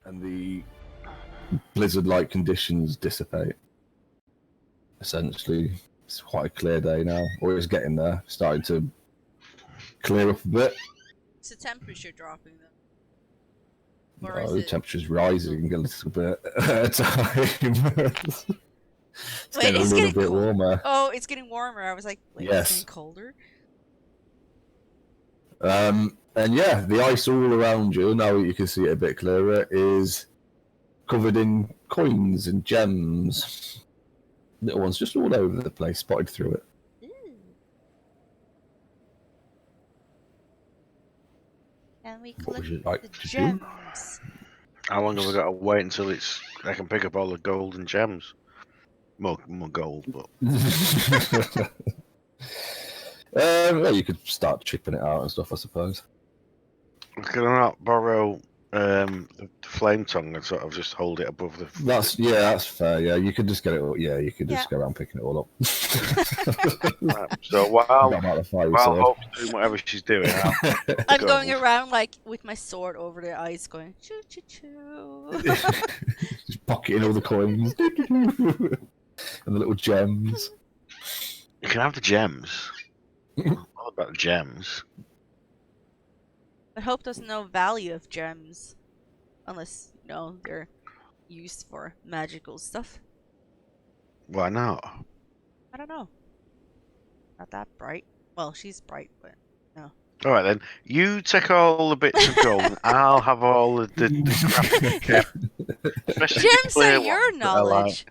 and the blizzard-like conditions dissipate. Essentially, it's quite a clear day now, or it's getting there, starting to clear up a bit. Is the temperature dropping though? The temperature's rising a little bit at a time. It's getting a little bit warmer. Oh, it's getting warmer. I was like, wait, yes. It's getting colder? And yeah, the ice all around you, now you can see it a bit clearer, is covered in coins and gems. Little ones just all over the place, spotted through it. And we collect like the gems. How long have I got to wait until I can pick up all the gold and gems? More gold, but... well, you could start chipping it out and stuff, I suppose. Can I not borrow the flame tongue and sort of just hold it above the... That's fair. Yeah, you could just get it. Yeah, you could just go around picking it all up. Right, so while Hope's doing whatever she's doing, I'm going around like with my sword over their eyes, going choo choo choo. Just pocketing all the coins and the little gems. You can have the gems. All about the gems. But Hope doesn't know value of gems, unless they're used for magical stuff. Why not? I don't know. Not that bright. Well, she's bright, but no. All right then. You take all the bits of gold, and I'll have all the crap. Gems are your knowledge.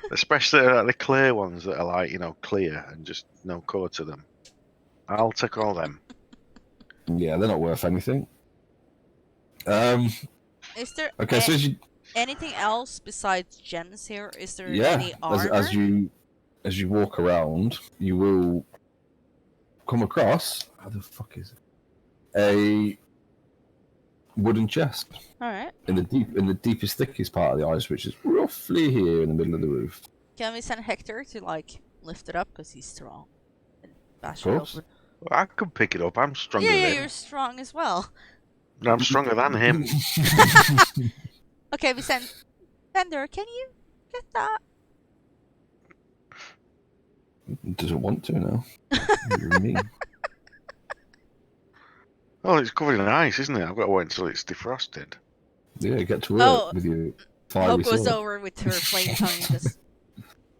Especially the clear ones that are like clear and just no colour to them. I'll take all them. Yeah, they're not worth anything. Is there anything else besides gems here? Is there any armor? As you walk around, you will come across how the fuck is it? A wooden chest. All right. In the deepest, thickest part of the ice, which is roughly here in the middle of the roof. Can we send Hector to lift it up because he's strong? And bash it open? Well, I could pick it up. I'm stronger than him. Yeah, you're strong as well. No, I'm stronger than him. Okay, we send Fender. Can you get that? Doesn't want to now. You're mean. Oh, it's covered in ice, isn't it? I've got to wait until it's defrosted. Yeah, get to work with your fiery Hope goes sword. over with her flame tongue and just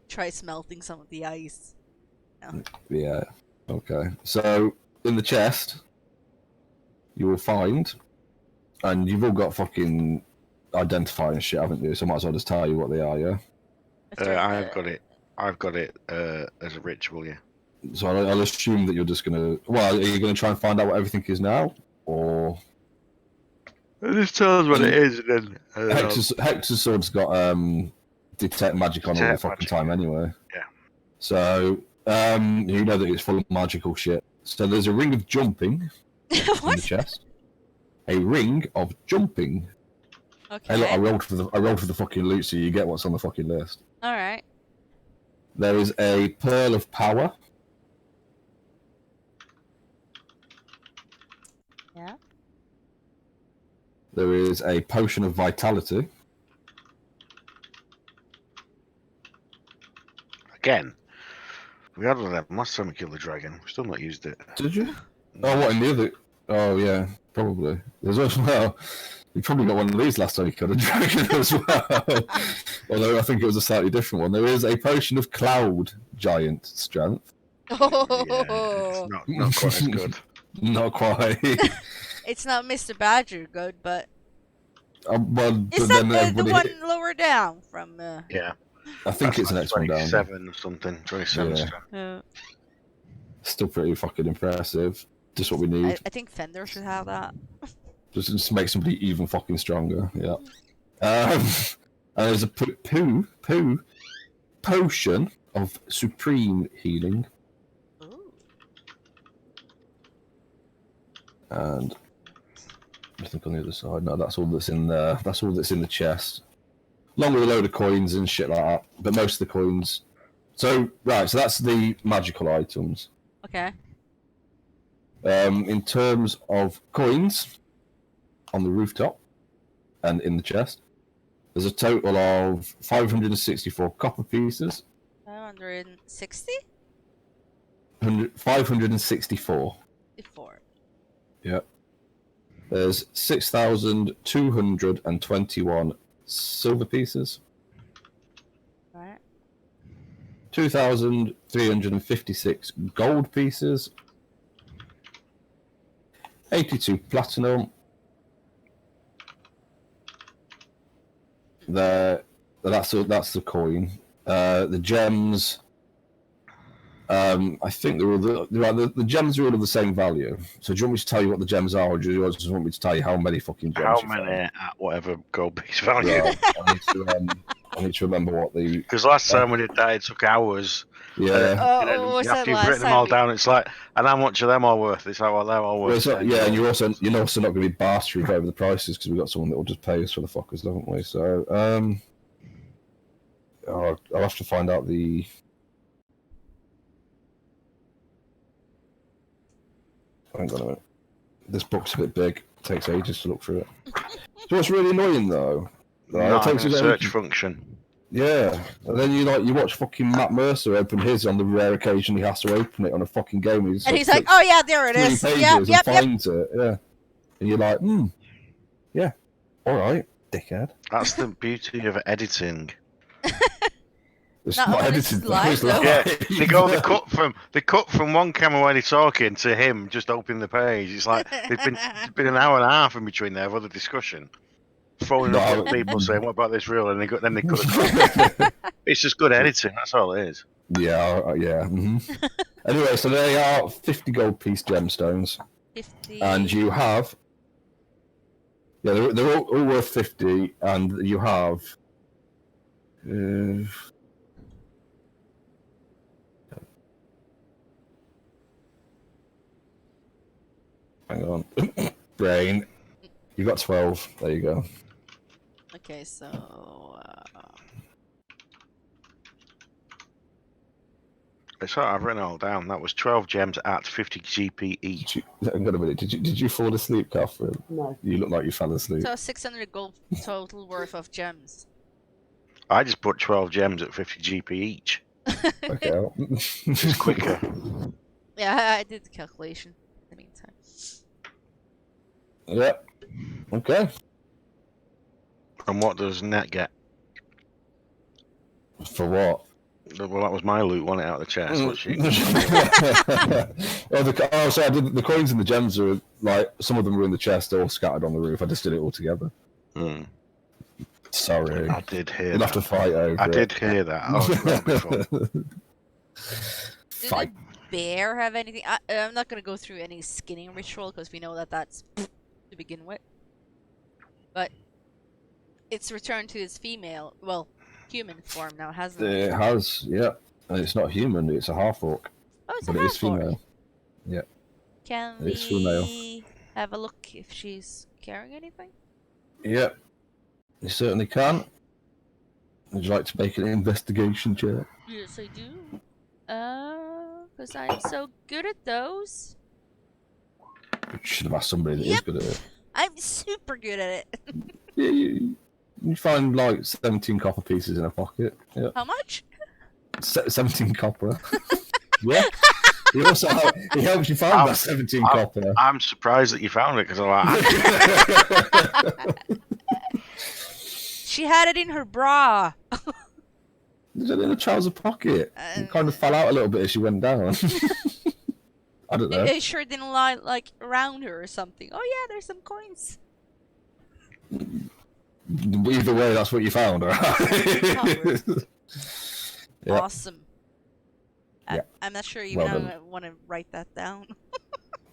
try smelting some of the ice. No. Yeah. Okay. So in the chest, you will find, and you've all got fucking identifying shit, haven't you? So I might as well just tell you what they are. Yeah. I've got it. I've got it as a ritual. Yeah. So I'll assume that you're just gonna. Well, are you gonna try and find out what everything is now, or? Just tell us what it is, and then Hector's sword's got detect magic on all the fucking time anyway. Yeah. So you know that it's full of magical shit. So there's a ring of jumping in the chest. A ring of jumping. Okay. Hey, look, I rolled for the fucking loot, so you get what's on the fucking list. All right. There is a pearl of power. Yeah. There is a potion of vitality. Again, we had one of them last time we killed the dragon. We've still not used it. Did you? Oh, what in the other? Oh yeah, probably. There's as well. You probably got one of these last time you killed a dragon as well. Although I think it was a slightly different one. There is a potion of cloud giant strength. Oh. Yeah, it's not quite as good. Not quite. It's not Mr. Badger good, but well, is that the one lower down from? Yeah. I think it's the next one down. 27 or something. 27. Yeah. Still pretty fucking impressive. Just what we need. I think Fender should have that. Just make somebody even fucking stronger. Yeah. And there's a potion of supreme healing. Ooh. And I think on the other side. No, that's all that's in there. That's all that's in the chest. Along with a load of coins and shit like that. But most of the coins. So that's the magical items. Okay. In terms of coins, on the rooftop, and in the chest. There's a total of 564 copper pieces. 560? 564. 54. Yeah. There's 6,221 silver pieces. Right. 2,356 gold pieces. 82 platinum. That's the coin. The gems. I think they're all the gems are all of the same value. So do you want me to tell you what the gems are, or do you just want me to tell you how many fucking gems? How you many found? at whatever gold piece value? Right. I need to remember what the. Because last time we did that, it took hours. Yeah. What's that After you've last written them time all down, it's like, and how much are them all worth? It's like, well, they're all worth. Well, yeah, and you're also not going to be bastard over the prices because we've got someone that will just pay us for the fuckers, haven't we? So I'll have to find out the. Hang on a minute. This book's a bit big. It takes ages to look through it. So what's really annoying though? Right, Not it takes having a us search ages. function. Yeah, and then you watch fucking Matt Mercer open his on the rare occasion he has to open it on a fucking game. And he's like, "Oh yeah, there it is. Yep, and yep, yep." finds it. Yeah, and you're like, yeah, all right, dickhead. That's the beauty of editing. It's Not not when edited. it's live, though. Yeah, they cut from one camera when he's talking to him just opening the page. It's like there's been an hour and a half in between there of other discussion. Throwing up other people saying, "What about this reel?" And then they cut it. It's just good editing. That's all it is. Yeah. Mm-hmm. Anyway, so they are 50 gold piece gemstones, 50. and you have. Yeah, they're all worth 50, and you have. Hang on. Brain. You got 12. There you go. Okay, so It's all right, I've written it all down. That was 12 gems at 50 GP each. Hang on a minute. Did you fall asleep, Catherine? No. You look like you fell asleep. so 600 gold total worth of gems. I just put 12 gems at 50 GP each. Okay. It's quicker. Yeah, I did the calculation in the meantime. Yep. Okay. And what does Net get? For what? Well, that was my loot, wasn't it, out of the chest? What she... The coins and the gems are like some of them were in the chest, they're all scattered on the roof. I just did it all together. Sorry. I did hear You'll that. have to fight over I did hear that. Oh, that'll be fun. Fight. Did the bear have anything? I'm not gonna go through any skinning ritual because we know that that's to begin with. But it's returned to its human form now, hasn't it? It has, yeah. And it's not human, it's a half orc. Oh, it's But a it is half-orc. female. Yeah. Can It's female. we have a look if she's carrying anything? Yeah. You certainly can. Would you like to make an investigation check? Yes, I do. Because I'm so good at those. You should have asked somebody that is Yep. good at it. I'm super good at it. Yeah, you find like 17 copper pieces in a pocket. Yeah. How much? 17 copper. Yeah. He also he helps you find that 17 copper. I'm surprised that you found it because I'm like, She had it in her bra. Is it in a trouser pocket? It kind of fell out a little bit as she went down. I don't know. It sure didn't lie like around her or something. Oh yeah, there's some coins. Either way, that's what you found, alright? Yeah. Awesome. Yeah. I'm not sure even Well how done. I want to write that down.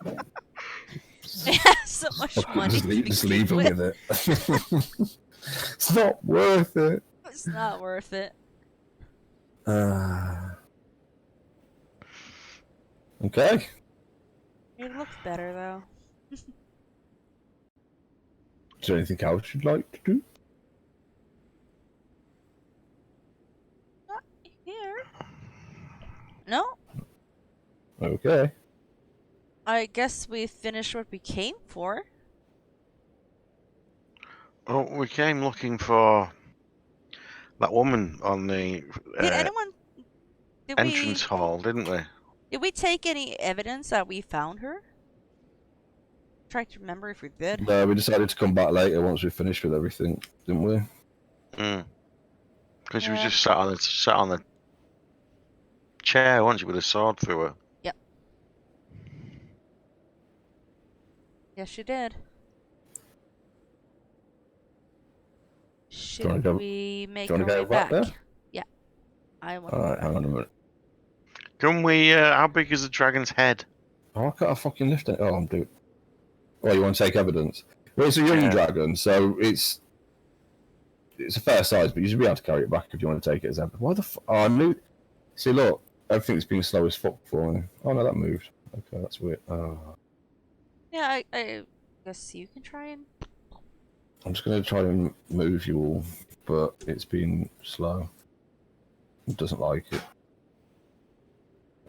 It has so much money. to Just begin leave him with. with it. It's not worth it. It's not worth it. Okay. It looks better though. Is there anything else you'd like to do? Not here. No. Okay. I guess we finished what we came for. Oh, we came looking for that woman on the Did anyone? Did entrance we? hall, didn't we? Did we take any evidence that we found her? Trying to remember if we did. No, we decided to come back later once we finished with everything, didn't we? Because she was Yeah. just sat on the chair, wasn't she, with a sword through her? Yep. Yes, she did. Should we make our way back? Yeah. I want to go Alright, back. hang on a minute. Can we? How big is the dragon's head? Oh, I can't fucking lift it. Oh, I'm doing. Oh, you want to take evidence? Well, it's a young dragon, so it's a fair size, but you should be able to carry it back if you want to take it as evidence. Why the fuck? Oh, I knew. See, look, everything's been slow as fuck for me. Oh no, that moved. Okay, that's weird. Oh. Yeah, I guess you can try and. I'm just going to try and move you all, but it's been slow. It doesn't like it.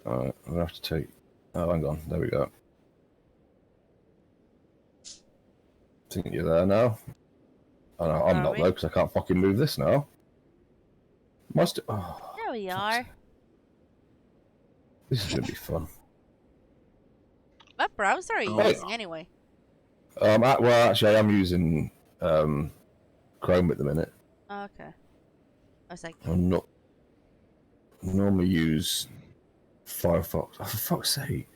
Alright, I'm going to have to take... Oh, hang on. There we go. I think you're there now. Oh, no, I'm not, though, because I can't fucking move this now. Must... Oh, There we are. this is going to be fun. What browser are you using anyway? Well, actually, I am using Chrome at the minute. Oh, okay. I was like... I'm not... I normally use Firefox. Oh, for fuck's sake.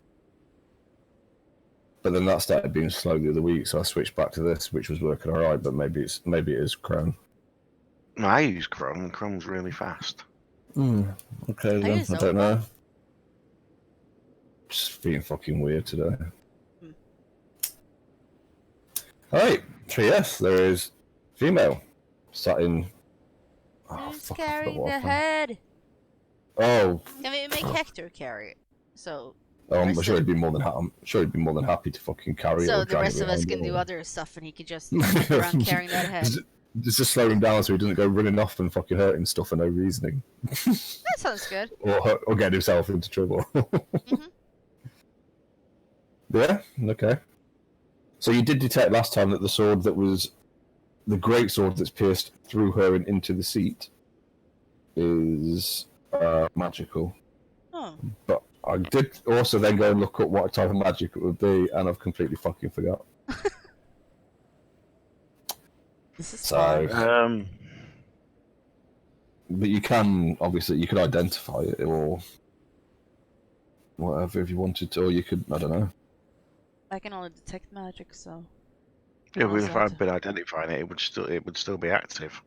But then that started being slow the other week, so I switched back to this, which was working alright, but maybe it is Chrome. No, I use Chrome, and Chrome's really fast. Okay, then. I don't know. Just being fucking weird today. Alright, 3S, there is female. Sat in... Oh, who's carrying the head? Oh. Can we make Hector carry it? So... I'm sure he'd be more than happy to fucking carry it. So the rest of us can do other stuff, and he can just walk around carrying that head. Just slow him down so he doesn't go running off and fucking hurting stuff for no reasoning. That sounds good. Or get himself into trouble. Yeah. Okay. So you did detect last time that the sword that was the great sword that's pierced through her and into the seat is magical. Oh. But I did also then go and look up what type of magic it would be, and I've completely fucking forgot. This is fun. But you can could identify it or whatever if you wanted to, or you could, I don't know. I can only detect magic, so. Yeah, but if I'd been identifying it, it would still be active.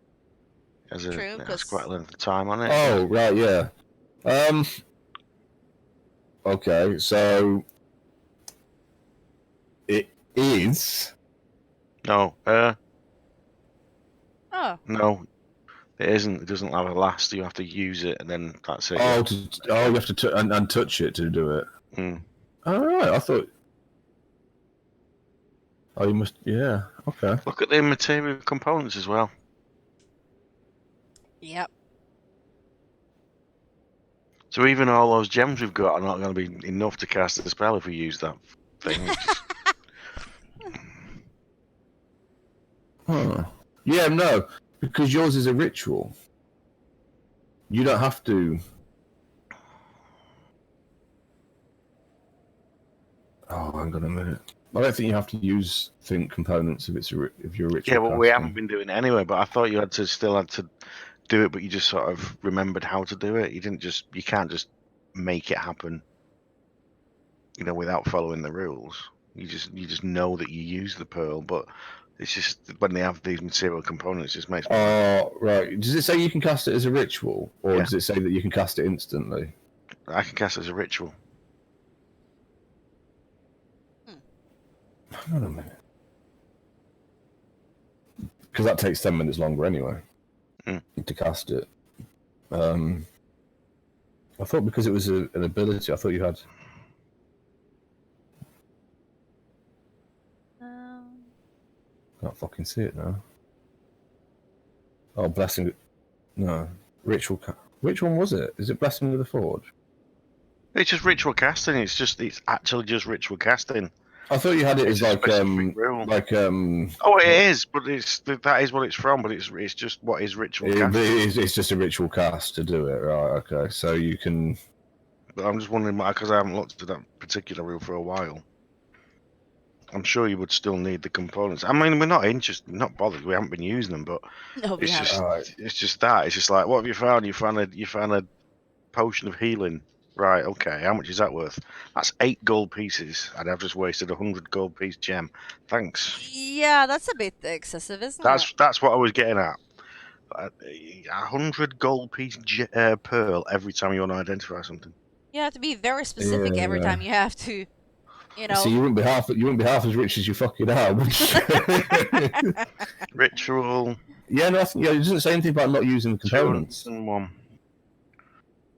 True, it has quite a length of time on it. Oh right, yeah. Okay, so it is. No. Oh. No, it isn't. It doesn't have a last. You have to use it, and then that's it. Oh, you have to and touch it to do it. All right, I thought. Oh, you must. Yeah. Okay. Look at the material components as well. Yep. So even all those gems we've got are not going to be enough to cast the spell if we use that thing. Huh. Yeah, no, because yours is a ritual. You don't have to. Oh, hang on a minute. I don't think you have to use components if you're a ritual. Yeah, well, we haven't been doing it anyway. But I thought you had to do it, but you just sort of remembered how to do it. You can't just make it happen, without following the rules. You just know that you use the pearl, but it's just when they have these material components, it just makes. Oh, right. Does it say you can cast it as a ritual, or does it say that you can cast it instantly? I can cast it as a ritual. Hang on a minute. Because that takes 10 minutes longer anyway to cast it. I thought because it was an ability, I thought you had. Can't fucking see it now. Oh, blessing. No, ritual. Which one was it? Is it blessing of the forge? It's just ritual casting. It's actually just ritual casting. I thought you had it as It's a specific rule. Oh, it is, but that is what it's from. But it's just what is ritual cast. It's just a ritual cast to do it, right? Okay, so you can. But I'm just wondering, because I haven't looked at that particular rule for a while. I'm sure you would still need the components. I mean, we're not interested, not bothered. We haven't been using them, but No, we haven't. it's just that. It's just like, what have you found? You found a potion of healing. Right, okay. How much is that worth? That's 8 gold pieces, and I've just wasted 100 gold piece gem. Thanks. Yeah, that's a bit excessive, isn't it? That's what I was getting at. 100 gold piece pearl every time you want to identify something. You have to be very specific every time you have to, you know. So you wouldn't be half as rich as you fucking are, would you? Ritual. Yeah, no, it doesn't say anything about not using the components. 201.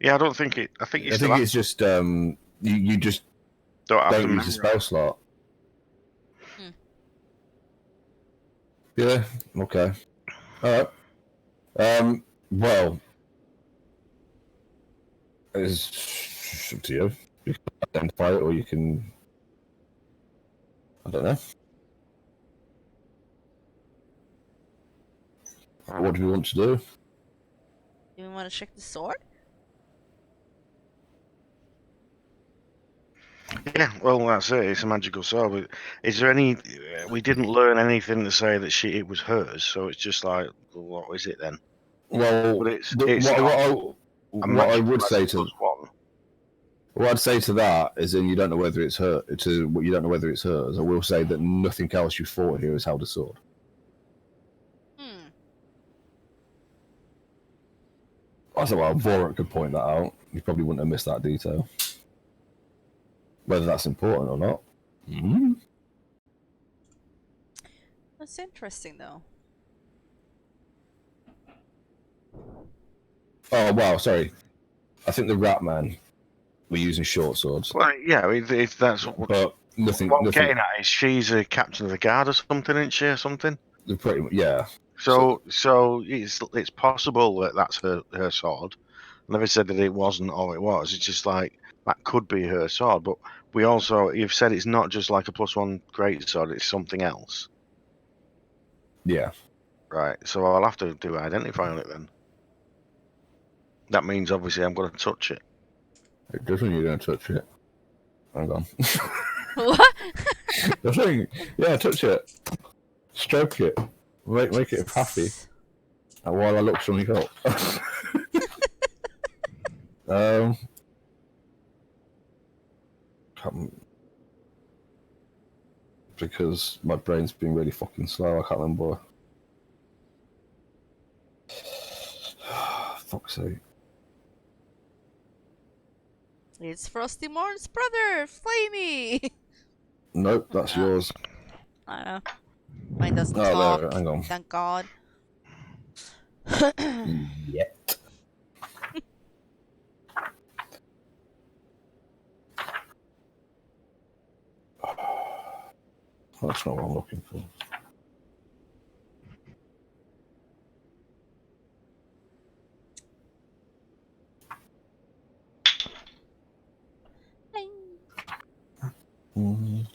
Yeah, I don't think it. I think it's just you just don't use the spell slot. Yeah. Okay. All right. Well, it's up to you. You can identify it, or you can. I don't know. What do we want to do? Do we want to check the sword? Yeah, well, that's it. It's a magical sword. But is there any? We didn't learn anything to say that it was hers. So it's just like, well, what is it then? Well, but it's what I would say to one. What I'd say to that is, then you don't know whether it's her. You don't know whether it's hers. I will say that nothing else you fought here has held a sword. I thought, well, Vorak could point that out. You probably wouldn't have missed that detail. Whether that's important or not. Mm-hmm. That's interesting, though. Oh, wow, sorry. I think the Rat Man were using short swords. Well, yeah, if that's what. But nothing. What I'm getting at is she's a captain of the guard or something, isn't she, or something? Pretty much, yeah. So it's possible that that's her sword. I never said that it wasn't or it was. It's just like that could be her sword. But we also, you've said it's not just like a +1 great sword. It's something else. Yeah. Right. So I'll have to do identify on it then. That means obviously I'm going to touch it. It doesn't. You're going to touch it. Hang on. What? Yeah, touch it. Stroke it. Make it happy. And while I look something up. Because my brain's been really fucking slow, I can't remember. Fuck's sake. It's Frosty Morn's brother, Flamey! Nope, that's yours. I know. Mine doesn't talk. There, hang on. Thank God. Yet. That's not what I'm looking for.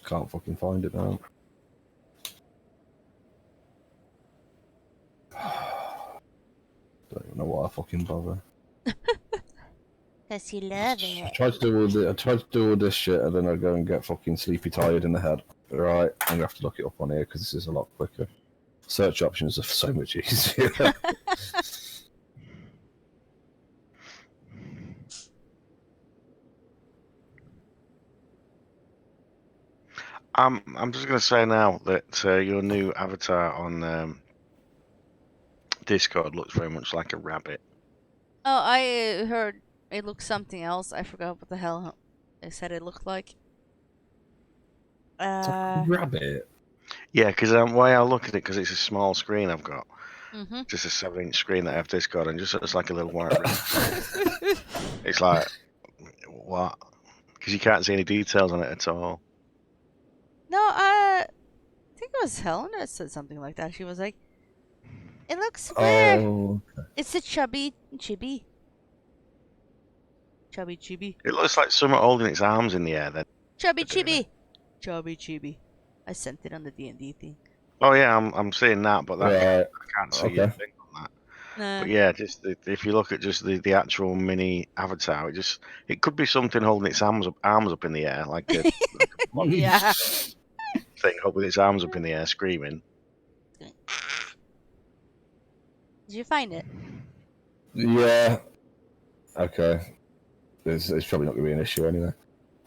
Can't fucking find it now. Don't even know why I fucking bother. Cause you love it. I tried to do all this shit, and then I go and get fucking sleepy tired in the head. Right, I'm gonna have to look it up on here because this is a lot quicker. Search options are so much easier. I'm just going to say now that your new avatar on Discord looks very much like a rabbit. Oh, I heard it looks something else. I forgot what the hell they said it looked like. It's like a rabbit. Yeah, because the way I look at it, because it's a small screen I've got, Mm-hmm. just a 7-inch screen that I have Discord, and just looks like a little white rabbit. It's like, what? Because you can't see any details on it at all. No, I think it was Helen that said something like that. She was like, "It looks weird. Oh, okay. It's a chubby chibi. Chubby chibi. It looks like someone holding its arms in the air then. Chubby chibi. Chubby chibi. I sent it on the D&D thing. Oh yeah, I'm seeing that, but that Right. I can't see Okay. a thing on that. Nah. But yeah, just if you look at just the actual mini avatar, it could be something holding its arms up in the air like a Yeah. thing holding its arms up in the air, screaming. Did you find it? Yeah. Okay. It's probably not going to be an issue anyway.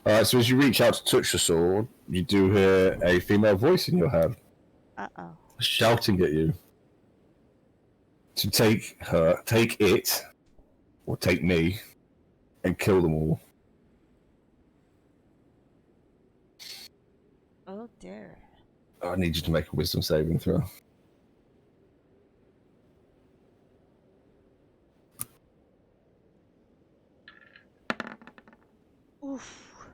Alright, so as you reach out to touch the sword, you do hear a female voice in your head Uh-oh. shouting at you to take it, or take me, and kill them all. Oh dear. I need you to make a wisdom saving throw. Oof.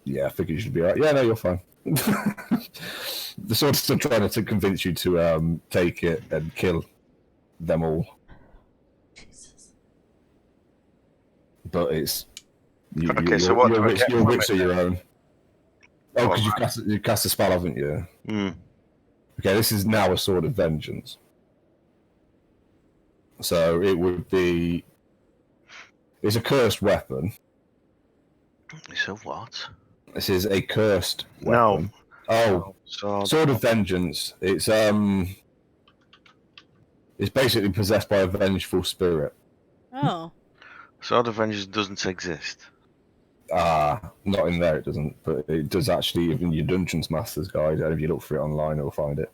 Yeah, I figured you should be right. Yeah, no, you're fine. The sword's still trying to convince you to take it and kill them all, Jesus. but it's Okay, so what do I get your from wits it are your own. Oh, What, because you've cast a spell, haven't you? Hmm. Okay, this is now a sword of vengeance. So it would be. It's a cursed weapon. So what? This is a cursed No. weapon. Oh, sword of vengeance. It's basically possessed by a vengeful spirit. Oh. Sword of Vengeance doesn't exist. Not in there, it doesn't, but it does actually, even your Dungeons Master's Guide, and if you look for it online, you'll find it.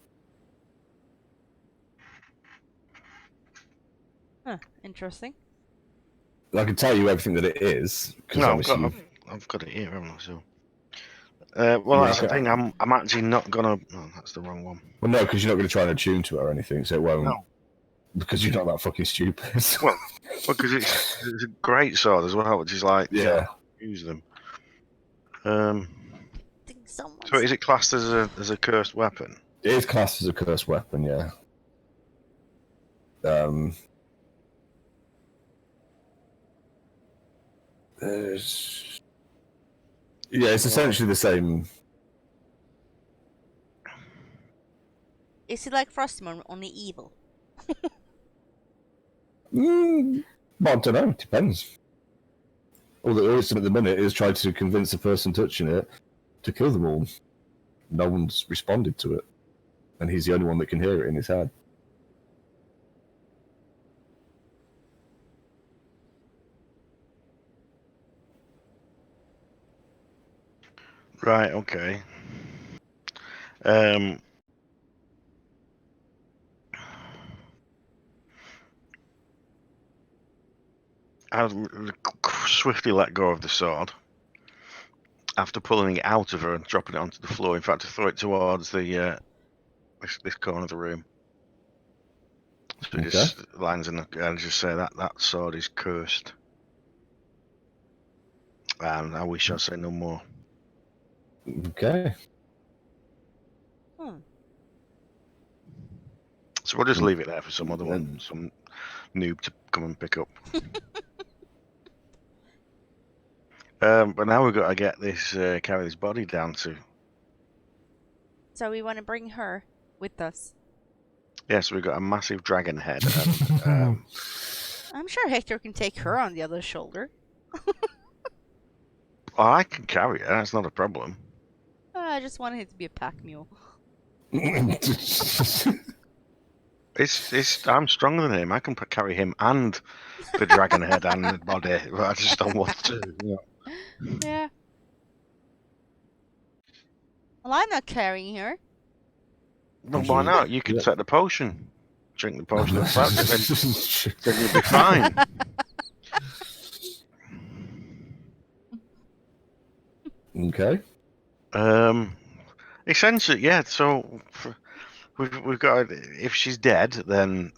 Huh. Interesting. I can tell you everything that it is, because No, obviously... I've got it here, haven't I? So, well, that's the thing. I'm actually not gonna. No, that's the wrong one. Well, no, because you're not going to try and attune to it or anything, so it won't. No. Because you're not that fucking stupid. Well, because it's a great sword as well, which is like Yeah. Use them. I think someone's... So is it classed as a cursed weapon? It is classed as a cursed weapon, yeah. Yeah, it's essentially the same. Is it like Frostmourne, only evil? Well, I don't know. It depends. All that is at the minute is trying to convince the person touching it to kill them all. No one's responded to it, and he's the only one that can hear it in his head. Right. Okay. I'll swiftly let go of the sword after pulling it out of her and dropping it onto the floor. In fact, to throw it towards the this corner of the room. So it just lands in and just say that sword is cursed. And I wish I'd say no more. Okay. So we'll just leave it there for some other one, some noob to come and pick up. But now we've got to get this, carry this body down to. So we want to bring her with us. Yes, we've got a massive dragon head. And, I'm sure Hector can take her on the other shoulder. I can carry her. That's not a problem. I just wanted it to be a pack mule. I'm stronger than him. I can carry him and the dragon head and the body. But I just don't want to. Yeah. Well, I'm not carrying her. No, why not? You can take the potion. Drink the potion and then you'll be fine. Okay. Essentially, yeah. So we've got. If she's dead, then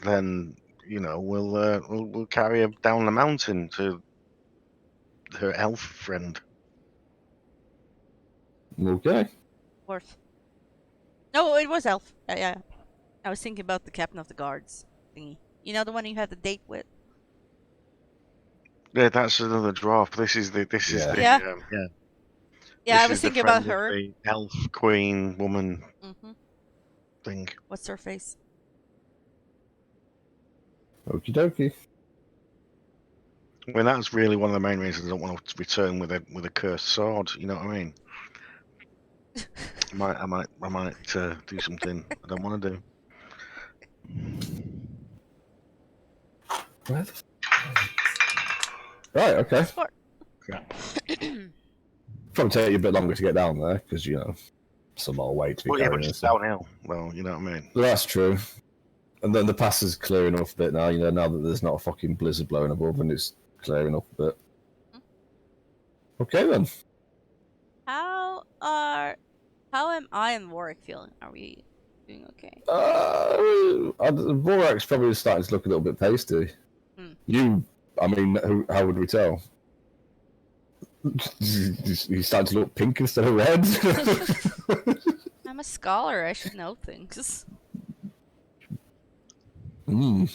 you know we'll carry her down the mountain to her elf friend. Okay. Dwarf. No, it was elf. Yeah. I was thinking about the captain of the guards thingy. You know, the one you had the date with. Yeah, that's another dwarf. This is the Yeah. Yeah, I This was is the thinking about friend of her. the elf queen woman Hmm. thing. What's her face? Okie dokie. I mean, that's really one of the main reasons I don't want to return with a cursed sword. You know what I mean? I might do something I don't want to do. Where the Right, okay. Sport. Yeah. Probably take you a bit longer to get down there because it's a lot of weight to be Well, yeah, but carrying. it's downhill. Well, you know what I mean. Well, that's true. And then the pass is clearing off a bit now. Now that there's not a fucking blizzard blowing above, and it's clearing up a bit. Okay then. How am I and Warwick feeling? Are we doing okay? Vorak's probably starting to look a little bit pasty. I mean, how would we tell? He's starting to look pink instead of red. I'm a scholar. I should know things. Yeah,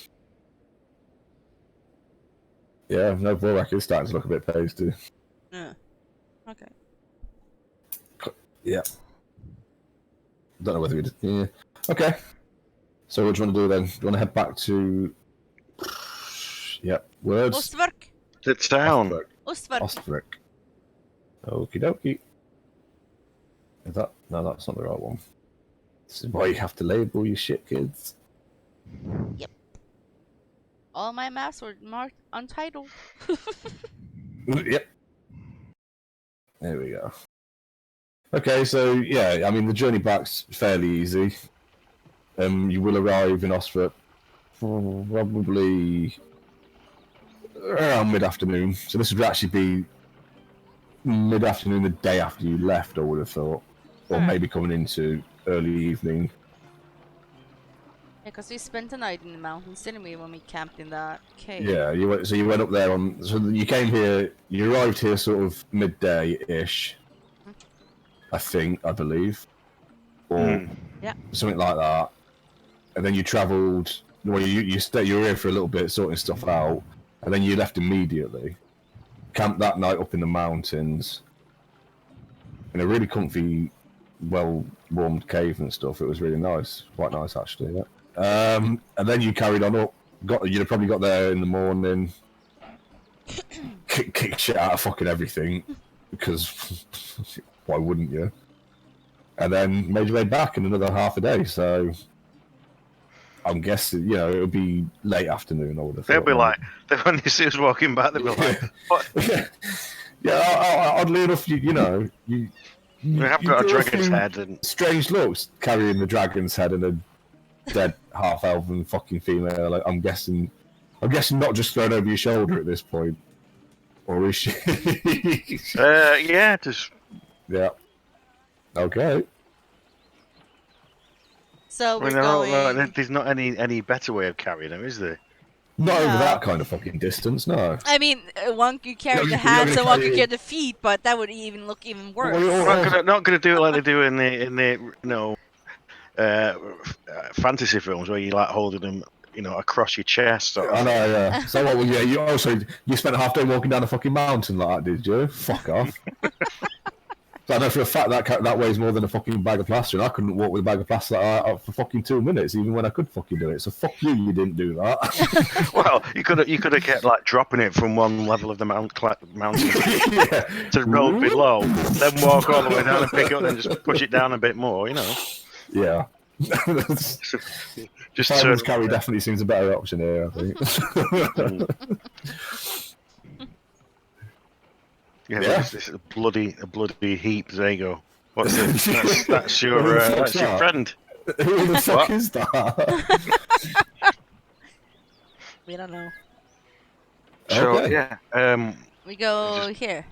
no, Vorak is starting to look a bit pasty. Yeah. Okay. Yeah. Don't know whether we did. Yeah. Okay. So what do you want to do then? Do you want to head back to? Yep. Words. Ostvark. It's down. Ostvark. Ostvark. Okie dokie. Is that? No, that's not the right one. This is why you have to label your shit, kids. Yep. All my maps were marked untitled. Yep. There we go. Okay, so yeah, I mean the journey back's fairly easy. You will arrive in Ostvark probably around mid-afternoon. So this would actually be mid-afternoon the day after you left, I would have thought, or maybe coming into early evening. Yeah, because we spent the night in the mountains, didn't we, when we camped in that cave? Yeah, you went up there so you came here. You arrived here sort of midday-ish. I believe, or something like that. And then you travelled. Well, you were here for a little bit, sorting stuff out, and then you left immediately. Camped that night up in the mountains, in a really comfy, well-warmed cave and stuff. It was really nice, quite nice actually. Yeah. And then you carried on up. You'd probably got there in the morning. Kick shit out of fucking everything, because why wouldn't you? And then made your way back in another half a day. So I'm guessing, it'll be late afternoon. I would have thought. They'll be like, when they see us walking back, they'll be like, what? Yeah, oddly enough, you have got a dragon's head and strange looks carrying the dragon's head and a dead half-elven fucking female. Like, I'm guessing not just thrown over your shoulder at this point, or is she? yeah, just yeah. Okay. So we're going. There's not any better way of carrying them, is there? Not over that kind of fucking distance, no. I mean, one could carry the hands and one could carry the feet, but that would look even worse. We're not gonna do it like they do in the fantasy films where you like holding them, across your chest. I know, yeah. So what? You spent a half day walking down a fucking mountain like that, did you? Fuck off. So I know for a fact that weighs more than a fucking bag of plaster, and I couldn't walk with a bag of plaster like that for fucking 2 minutes, even when I could fucking do it. So fuck you, you didn't do that. Well, you could have kept like dropping it from one level of the mountain to the road below, then walk all the way down and pick it up, and just push it down a bit more, Yeah. Just Simon's carry definitely seems a better option here, I think. Yeah. This is a bloody heap. There you go. What's this? That's your friend. Who the fuck is that? We don't know. So Okay. We go here.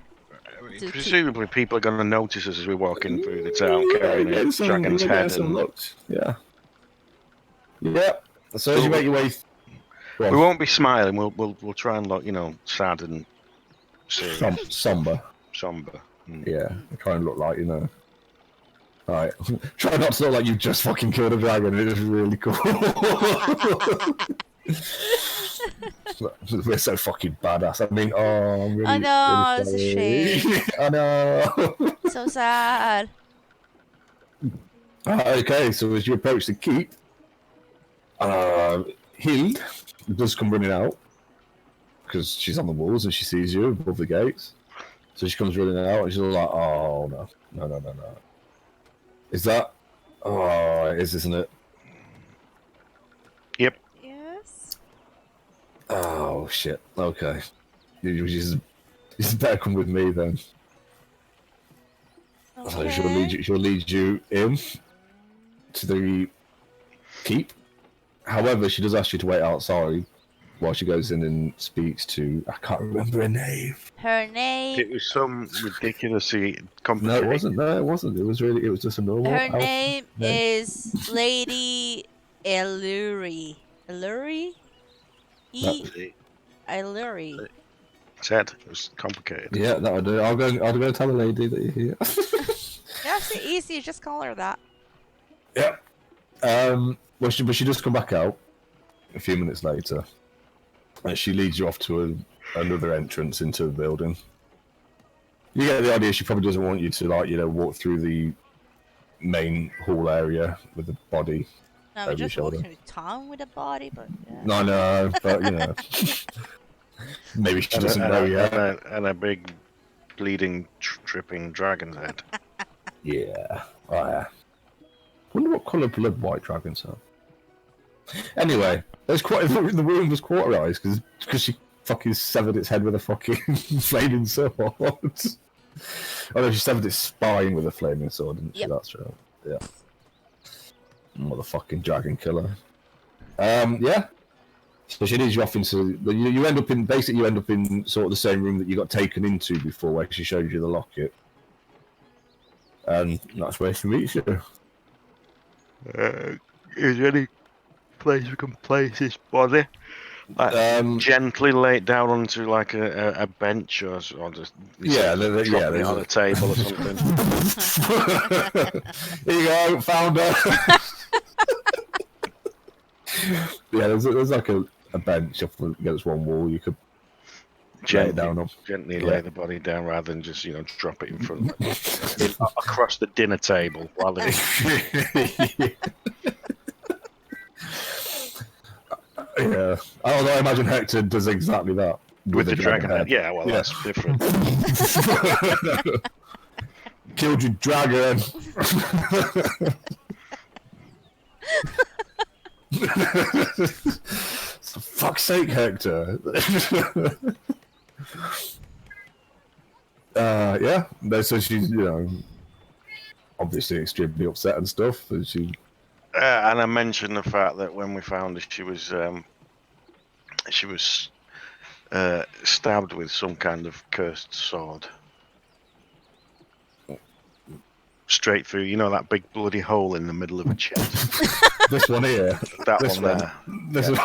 Presumably, people are going to notice us as we're walking through the town carrying a dragon's head. Yeah. Yeah. So as you make your way, we won't be smiling. We'll try and look, sad and somber. Yeah, it kind of look like, Alright, try not to look like you've just fucking killed a dragon. It is really cool. We're so fucking badass. I mean, I'm really, I know, really it's a shame. I know. So sad. Okay, so as you approach the keep, Hild does come running out because she's on the walls and she sees you above the gates. So she comes running out and she's like, "Oh no. Is that? Oh, it is, isn't it? Yep. Yes. Oh shit. Okay, you just better come with me then." So she'll lead you in to the keep. However, she does ask you to wait outside while she goes in and speaks to, I can't remember her name. Her name. It was some ridiculously No, complicated. it wasn't. No, it wasn't. It was just a normal. Her name is Lady Eluri. Eluri? Eluri. Said it was complicated. Yeah, that would do. I'll go tell the lady that you're here. That's easy. Just call her that. Yep. But she does come back out a few minutes later, and she leads you off to another entrance into the building. You get the idea she probably doesn't want you to walk through the main hall area with the body No, over we your just walk shoulder. through town with a body, but yeah. No, I know, but maybe she doesn't know yet. And a big, bleeding, dripping dragon's head. Yeah. Oh, yeah. Wonder what colour blood white dragons are. Anyway, the room was cauterized because she fucking severed its head with a fucking flaming sword. Oh no, she severed its spine with a flaming sword, didn't she? Yep. That's right. Yeah. Motherfucking dragon killer. Yeah. So she leads you off into you end up in sort of the same room that you got taken into before, where she showed you the locket, and that's where she meets you. Is there any place we can place his body? Like, gently lay it down onto like a bench or just drop it on a table or something. Here you go, found her. Yeah, there's like a bench up against one wall. You could lay it down on. Gently lay the body down rather than just drop it in front of across the dinner table while it. Yeah. Although I imagine Hector does exactly that with the dragon head. Yeah, well, that's different. Killed your dragon. For fuck's sake, Hector. Yeah. So she's, obviously extremely upset and stuff. And she. And I mentioned the fact that when we found her, she was stabbed with some kind of cursed sword. Straight through, that big bloody hole in the middle of a chest. This one here. That one there. This one.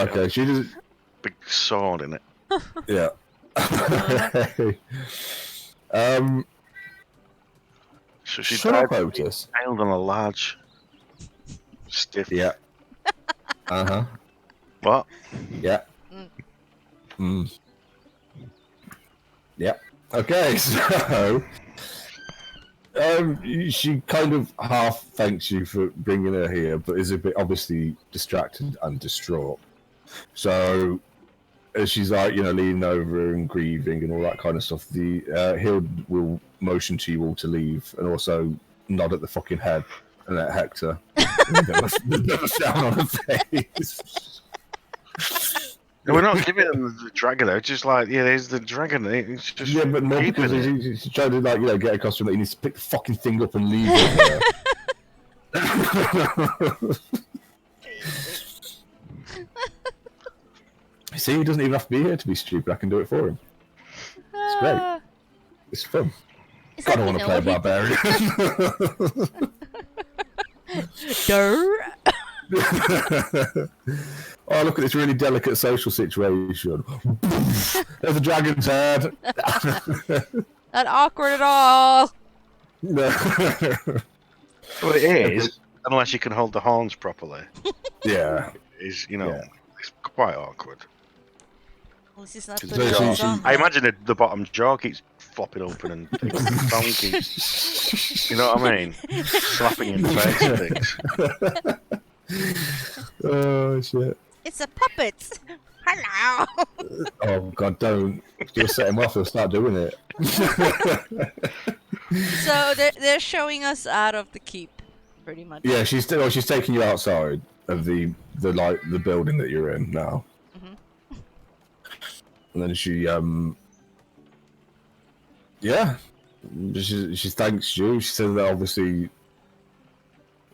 Okay, she just big sword in it. Yeah. So she Shut died up, Otis. nailed on a large, stiff. Yeah. What? Yeah. Yeah. Okay, so she kind of half thanks you for bringing her here, but is a bit obviously distracted and distraught. So as she's leaning over and grieving and all that kind of stuff, the Hild will motion to you all to leave and also nod at the fucking head and at Hector. Never down on her face. No, we're not giving him the dragon though. It's just like, there's the dragon. It's just but no, because he's trying to get across from it. He needs to pick the fucking thing up and leave it there. See, he doesn't even have to be here to be stupid. I can do it for him. It's great. It's fun. God, I want to play a barbarian. Oh, look at this really delicate social situation. There's a dragon's head. Not awkward at all. No. Well, it is, unless you can hold the horns properly. Yeah. It's quite awkward. Well, this is not I imagine the bottom jaw keeps flopping open and phone keys. You know what I mean? Slapping you in the face and things. Oh shit! It's a puppet. Hello. Oh god, don't! You'll set him off. He'll start doing it. So they're showing us out of the keep, pretty much. Yeah, she's taking you outside of the building that you're in now. Mhm. And then she she thanks you. She said that obviously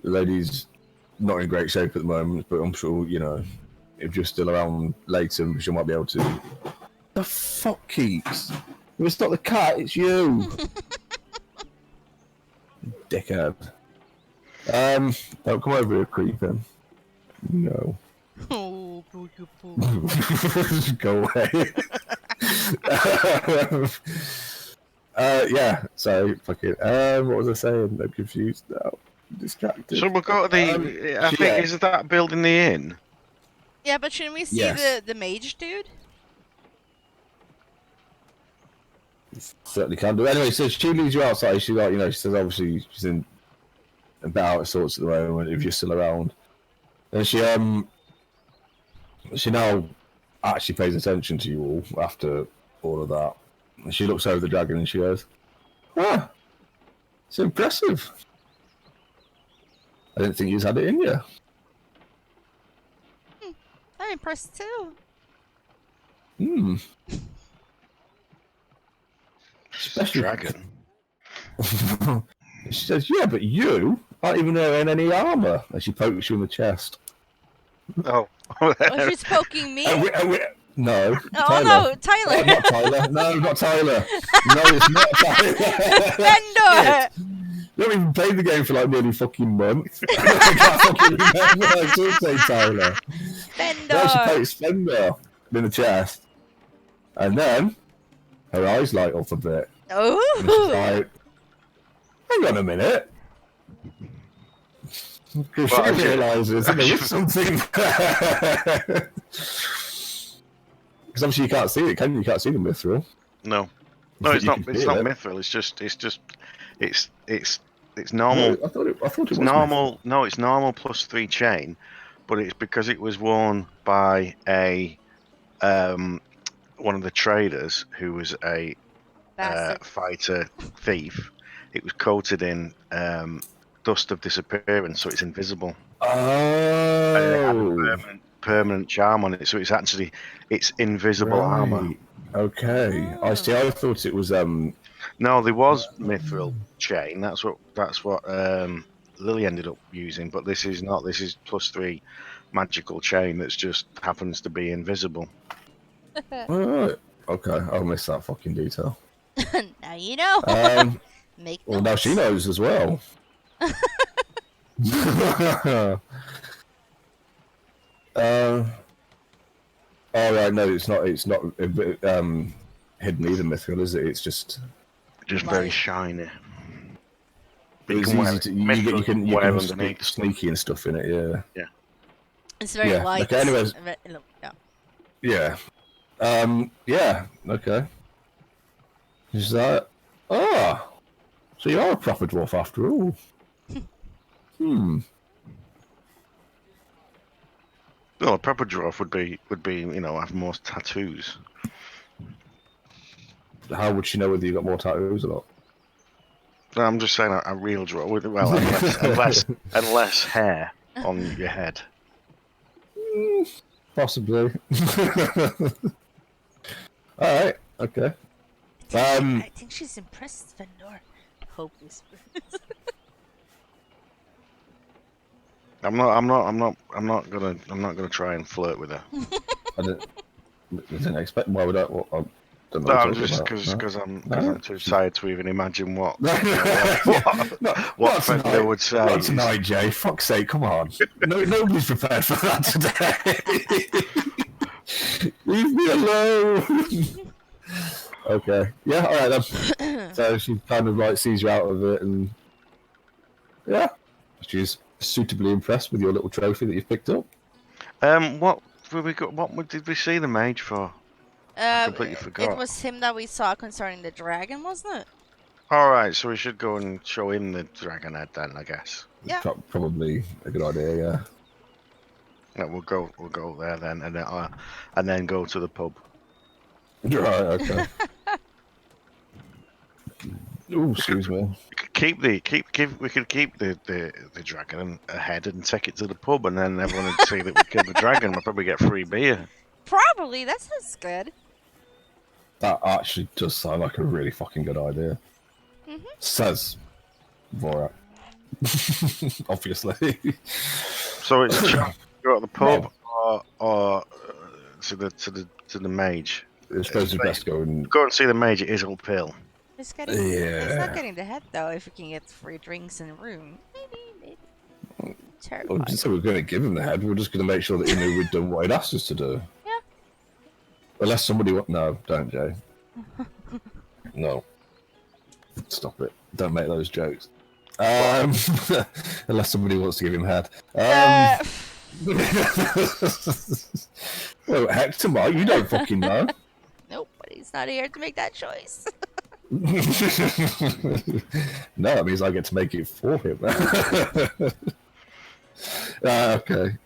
the lady's not in great shape at the moment, but I'm sure, you know, if you're still around later, she might be able to. The fuck, Keats? If it's not the cat, it's you. Dickhead. Don't come over here, creeping. No. Oh, beautiful. Go away. Yeah, so fucking. What was I saying? I'm confused now. Distracted. So we'll go to the. I think is that building the inn? Yeah, but shouldn't we see Yes. the mage dude? Certainly can do. Anyway, so she leaves you outside. She like, you know, she says obviously she's in about sorts at the moment. If you're still around, and she now actually pays attention to you all after all of that. And she looks over the dragon and she goes, "Ah, it's impressive. I didn't think you'd had it in you." I'm impressed too. Hmm. Especially dragon. She says, "Yeah, but you aren't even wearing any armor." And she pokes you in the chest. Oh. Oh, she's poking me. No. Oh Tyler. no, Tyler. Oh, not Tyler. No, not Tyler. No, it's not Tyler. Fendor. You haven't even played the game for like nearly fucking months. I can't fucking remember. I should say Tyler. Fendor. No, she pokes Fender in the chest. And then her eyes light up a bit. And she's Oh. like, hang on a minute. Because she Well, realises that there is something there. Because obviously you can't see it, can you? You can't see the mithril. No, it's You not. can It's hear not it. mithril. It's normal. No, I thought it It's was normal. No, it's normal +3 chain, but it's because it was worn by a one of the traders who was a Bastard. fighter thief. It was coated in dust of disappearance, so it's invisible. And it had Oh. a permanent charm on it, so it's invisible armor. Okay. I see. I thought it was No, there was mithril chain. That's what Lily ended up using, but this is not. This is +3 magical chain that's just happens to be invisible. Alright. Okay, I'll miss that fucking detail. Now you know. Make Well, now notes. she knows as well. Oh right, no, it's not. It's not hidden either, mithril, is it? It's just Very shiny. But it's you can wear easy it. to Mithril you can wear get underneath. sneaky and stuff in it. Yeah. It's very Yeah, light. okay, anyways. Yeah. Yeah. Yeah. Okay. Is that? Ah. So you are a proper dwarf after all. Well, a proper dwarf would be have more tattoos. How would she know whether you got more tattoos or not? No, I'm just saying a real dwarf. Well, unless hair on your head. Possibly. All right. Okay. I think she's impressed, Fendor. Hope whisper. I'm not gonna try and flirt with her. I didn't expect. Why would I? Well, I don't know. No, what I'm you're just talking about. because I'm No? too tired to even imagine what Not what Fender tonight. would say. Not tonight, Jay. Fuck's sake, come on. No, nobody's prepared for that today. Leave me alone. Okay. Yeah. All right then. So she kind of like sees you out of it, and yeah, she's suitably impressed with your little trophy that you've picked up. What did we see the mage for? I completely It forgot. was him that we saw concerning the dragon, wasn't it? All right, so we should go and show him the dragon head then, I guess. Yeah. Probably a good idea, yeah. Yeah, we'll go there then, and then go to the pub. Right, okay. Oh, excuse me. We could keep the dragon head and take it to the pub, and then everyone would see that we killed the dragon. We'll probably get free beer. Probably. That sounds good. That actually does sound like a really fucking good idea. Says Vorak. Obviously. So it's a chance to go to the pub or to the mage. It's supposed to be best going. Go and see the mage. It is uphill. It's getting. It's Yeah. not getting the head though. If we can get free drinks in the room, maybe. Terrible. Well, just so we're going to give him the head. We're just going to make sure that he knew we'd done what he'd asked us to do. Yeah. Unless somebody. No, don't, Jay. No. Stop it. Don't make those jokes. Unless somebody wants to give him head. Well, Hector, Mike, you don't fucking know. Nope, but he's not here to make that choice. No, that means I get to make it for him. Okay.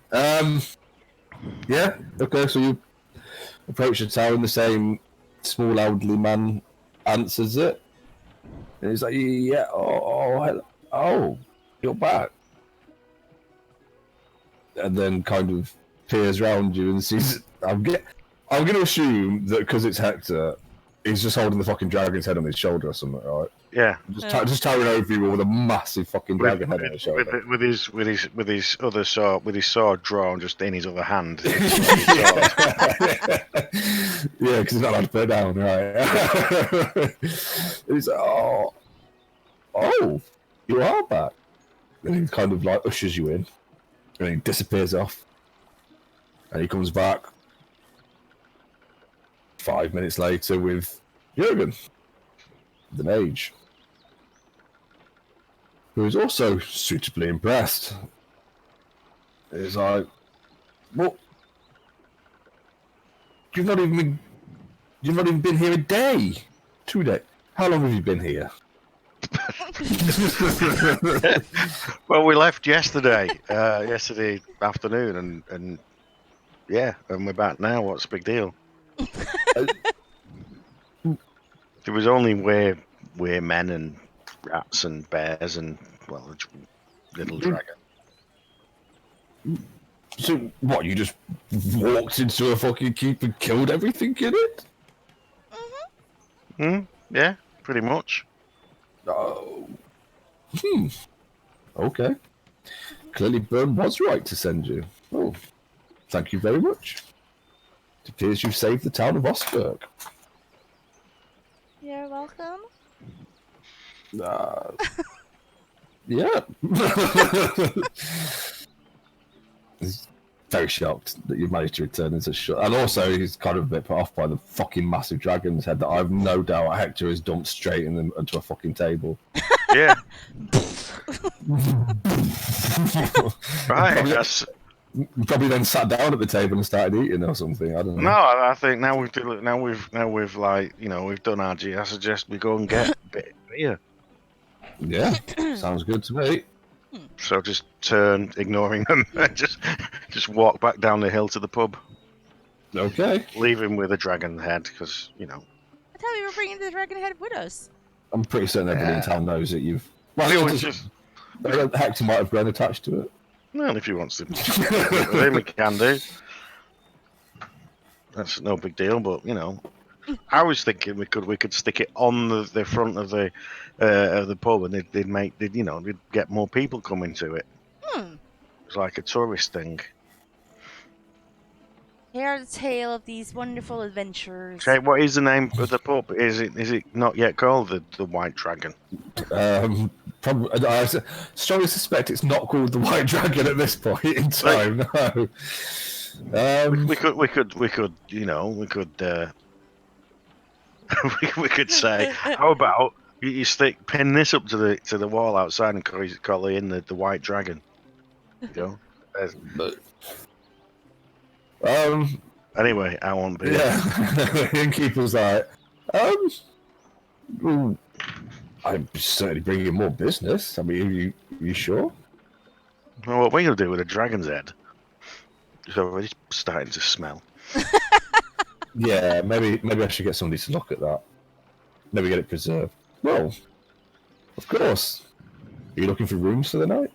Yeah. Okay. So you approach the tower, and the same small elderly man answers it, and he's like, "Yeah. Oh, you're back." And then kind of peers around you and sees. I'm going to assume that because it's Hector, he's just holding the fucking dragon's head on his shoulder or something, right? Yeah. Just towering over you with a massissive fucking dragon head on his shoulder. With his other sword, with his sword drawn just in his other hand. Yeah, because he's not allowed to put it down, right? He's like, oh, you are back. And he kind of like ushers you in, and he disappears off, and he comes back 5 minutes later with Jurgen, the mage, who is also suitably impressed. He's like, "What? You've not even been here a day, 2 days. How long have you been here?" Well, we left yesterday afternoon, and yeah, and we're back now. What's the big deal? There was only were men and rats and bears and well, a little dragon. So what? You just walked into a fucking keep and killed everything in it? Yeah, pretty much. Oh. Okay. Clearly Byrne was right to send you. Oh. Thank you very much. It appears you've saved the town of Osberg. You're welcome. Yeah. He's very shocked that you've managed to return in such short. And also, he's kind of a bit put off by the fucking massive dragon's head that I've no doubt Hector has dumped straight into a fucking table. Yeah. Right. Probably then sat down at the table and started eating or something. I don't know. No, I think now we've like we've done our I suggest we go and get a bit of beer. Yeah, sounds good to me. So just turn, ignoring them, and just walk back down the hill to the pub. Okay. Leave him with a dragon head, because I thought we were bringing the dragon head with us. I'm pretty certain everybody in town knows that you've. Well, Hector might have grown attached to it. Well, if he wants to, he can do. That's no big deal, but I was thinking we could stick it on the front of the pub, and they'd get more people coming to it. It's like a tourist thing. Hear the tale of these wonderful adventures. Okay, what is the name of the pub? Is it not yet called the White Dragon? Probably, I strongly suspect it's not called the White Dragon at this point in time. No. We could we could say, how about you pin this up to the wall outside and call it in the White Dragon. Anyway, I won't be. Yeah. The innkeeper's like, well, I'm certainly bringing in more business. I mean, are you sure? Well, what are you going to do with a dragon's head? It's already starting to smell. Yeah, maybe I should get somebody to look at that. Maybe get it preserved. Well, of course. Are you looking for rooms for the night?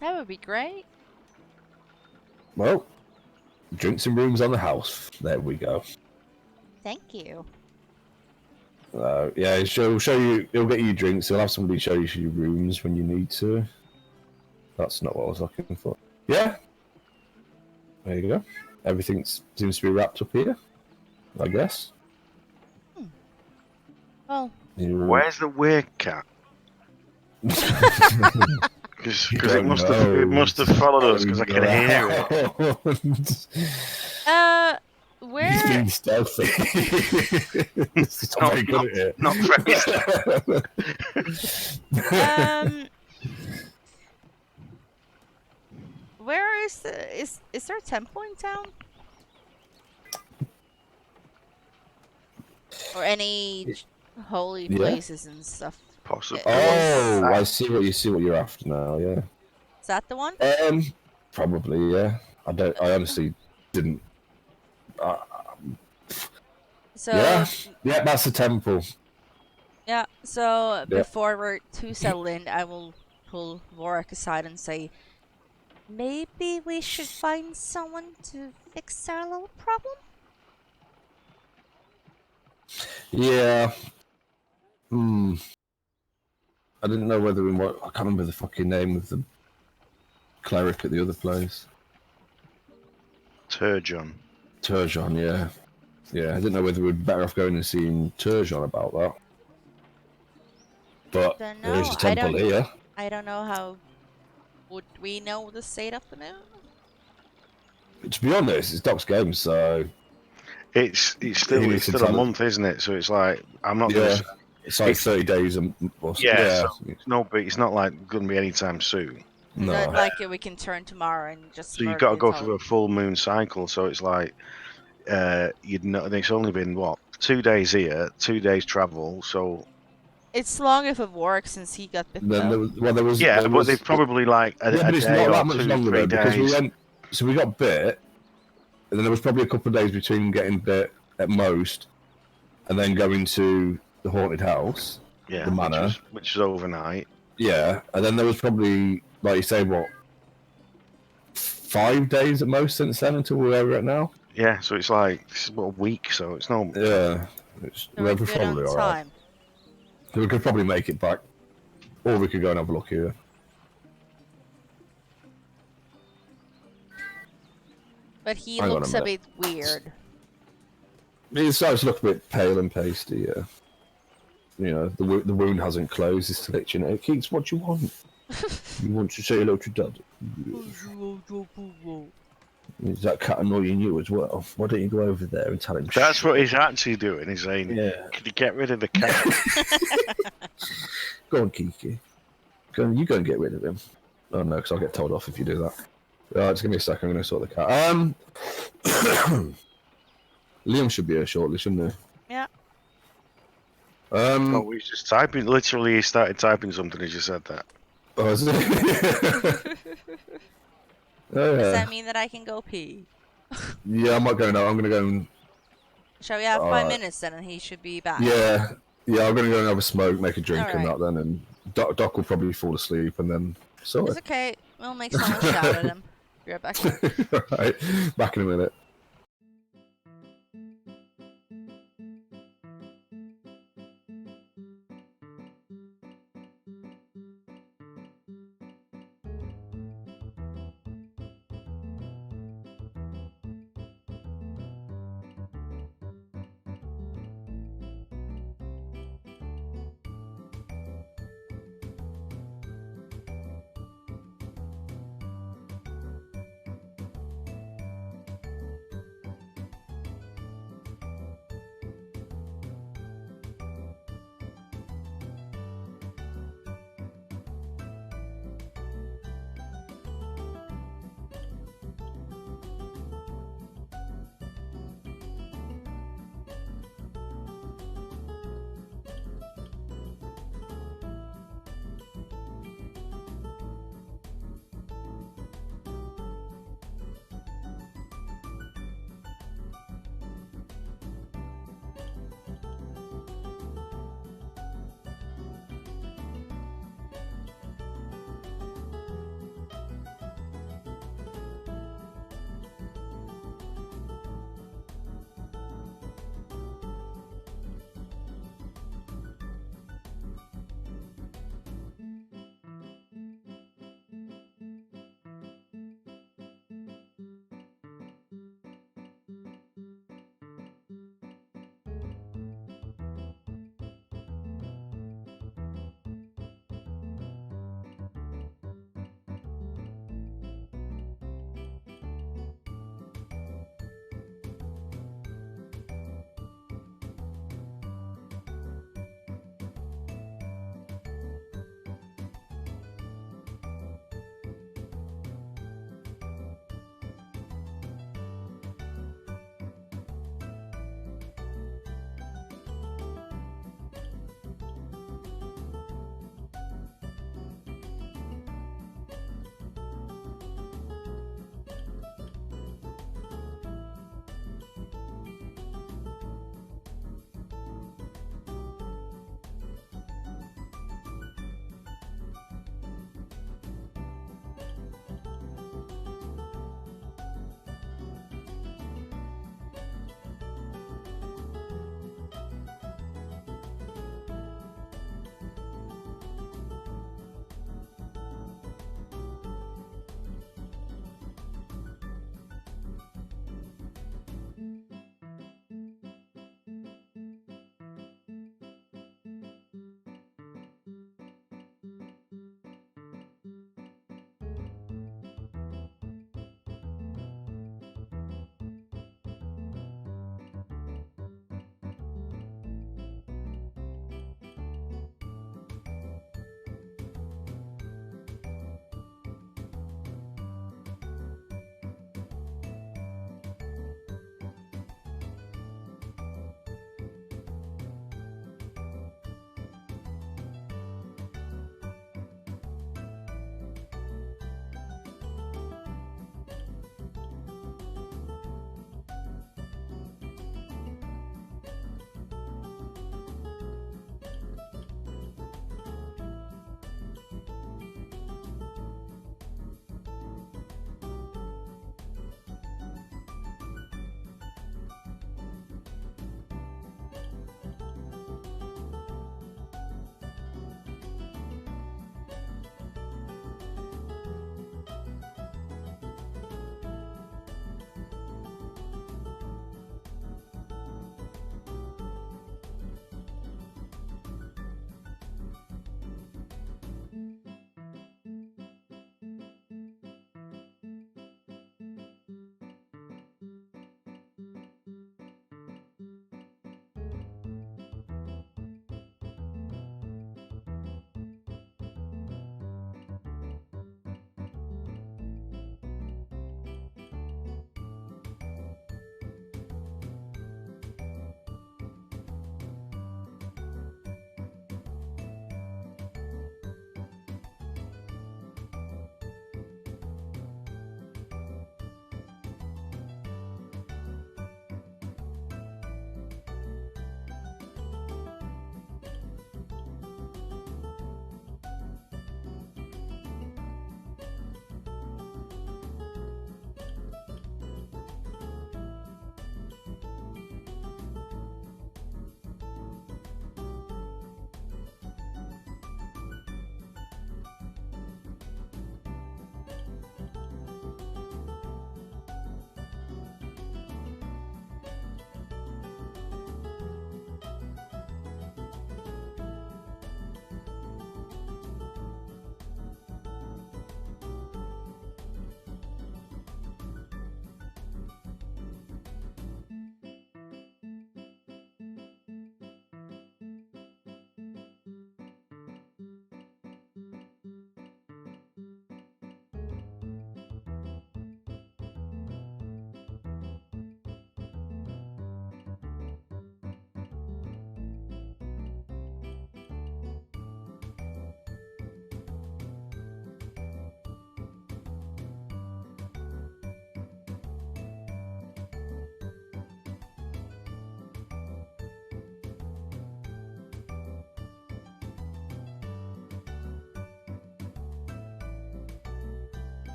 That would be great. Well, drinks and rooms on the house. There we go. Thank you. Yeah, she'll show you. He'll get you drinks. He'll have somebody show you your rooms when you need to. That's not what I was looking for. Yeah. There you go. Everything seems to be wrapped up here, I guess. Well, Where's the were cat? Because it must have followed us because I can hear it. where? He's being stealthy. He's not very good at it. Not very. Where is there a temple in town? Or any holy places and stuff? Possibly. Oh, I see what you're after now. Yeah. Is that the one? Probably. Yeah. I honestly didn't. So yeah, that's the temple. yeah. So before we're too settled in, I will pull Vorak aside and say, maybe we should find someone to fix our little problem. Yeah. I didn't know whether I can't remember the fucking name of the cleric at the other place. Turgeon, yeah. Yeah, I didn't know whether we'd better off going and seeing Turgeon about that. But there's a temple here. I don't know how. Would we know the state of the moon? To be honest, it's Doc's game, so it's still a month, isn't it? So it's like I'm not. Yeah, it's like 30 days. So it's not like going to be anytime soon. No, not like we can turn tomorrow and just. So you've got to go through a full moon cycle. So it's like you'd know. It's only been what 2 days here, 2 days travel. So it's longer for work since he got bit. But they've probably like a but it's day not or that much 2, longer 3 because days. we got bit, and then there was probably a couple of days between getting bit at most, and then going to the haunted house, the manor, which is overnight. Yeah, and then there was probably, like you say, 5 days at most since then until we're at now. Yeah, so it's like a week, so it's no. Yeah, we're probably all right. So we could probably make it back, or we could go and have a look here. But he looks a bit weird. He starts to look a bit pale and pasty. Yeah, you know the wound hasn't closed. It's still itching. It keeps what you want. You want to say hello to Dad? Is that cat annoying you as well? Why don't you go over there and tell him? That's what he's actually doing. He's saying, "Can you get rid of the cat?" Go on, Kiki. You go and get rid of him. Oh no, because I'll get told off if you do that. Just give me a second. I'm going to sort the cat. Liam should be here shortly, shouldn't he? Yeah. He's just typing. Literally, he started typing something. He just said that. Oh, is it? Does that mean that I can go pee? Yeah, I might go now. I'm going to go and... Shall we have 5 minutes then, and he should be back? Yeah, I'm going to go and have a smoke, make a drink and that then, and Doc will probably fall asleep and then... It's okay. We'll make someone shout at him. Be right back. Alright, back in a minute.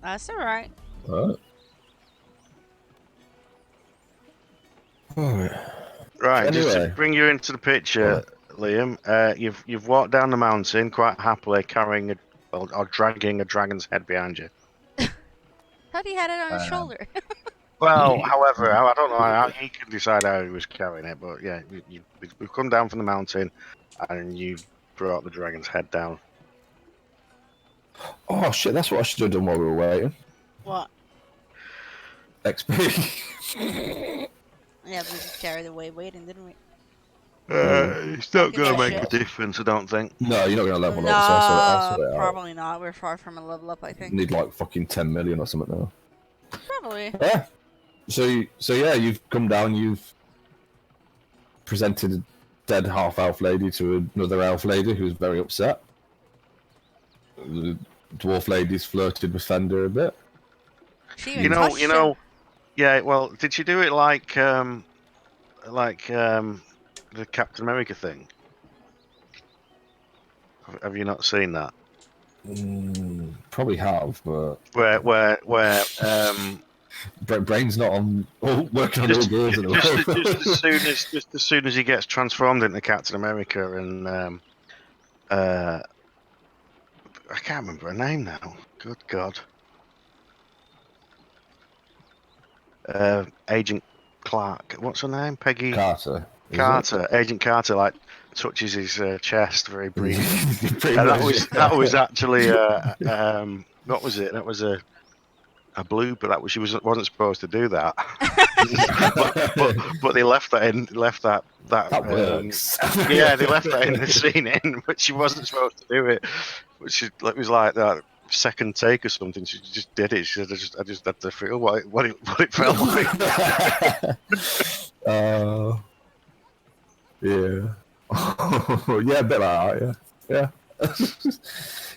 That's alright. Alright. Alright. Right, just to Anyway. bring you into the picture, Liam, you've walked down the mountain quite happily, carrying or dragging a dragon's head behind you. Thought he had it on his shoulder. Well, however, I don't know how he can decide how he was carrying it, but yeah, we've come down from the mountain, and you brought the dragon's head down. Oh shit, that's what I should have done while we were waiting. What? XP. Yeah, we just carried away waiting, didn't we? It's not going to make shit. a difference, I don't think. No, you're not going to level up, so I'll sort it out. Probably not. We're far from a level up, I think. Need like fucking 10 million or something now. Probably. Yeah. So yeah, you've come down, you've presented a dead half-elf lady to another elf lady who's very upset. The dwarf lady's flirted with Fender a bit. She even touched him. Yeah, well, did she do it like the Captain America thing? Have you not seen that? Probably have, but Where brain's not on working on all gears in a row. just as soon as he gets transformed into Captain America, and I can't remember her name now. Good God. Agent Clark. What's her name? Peggy Carter. Carter. Agent Carter, like, touches his chest very briefly. Pretty And much. that was actually what was it? That was a blooper. That was, she wasn't supposed to do that. but they left that in. Left that Works. Yeah, they left that in the scene in, but she wasn't supposed to do it. But she, it was like that second take or something. She just did it. She said, I just had to feel what it felt like. Yeah. Yeah, a bit like that. Yeah.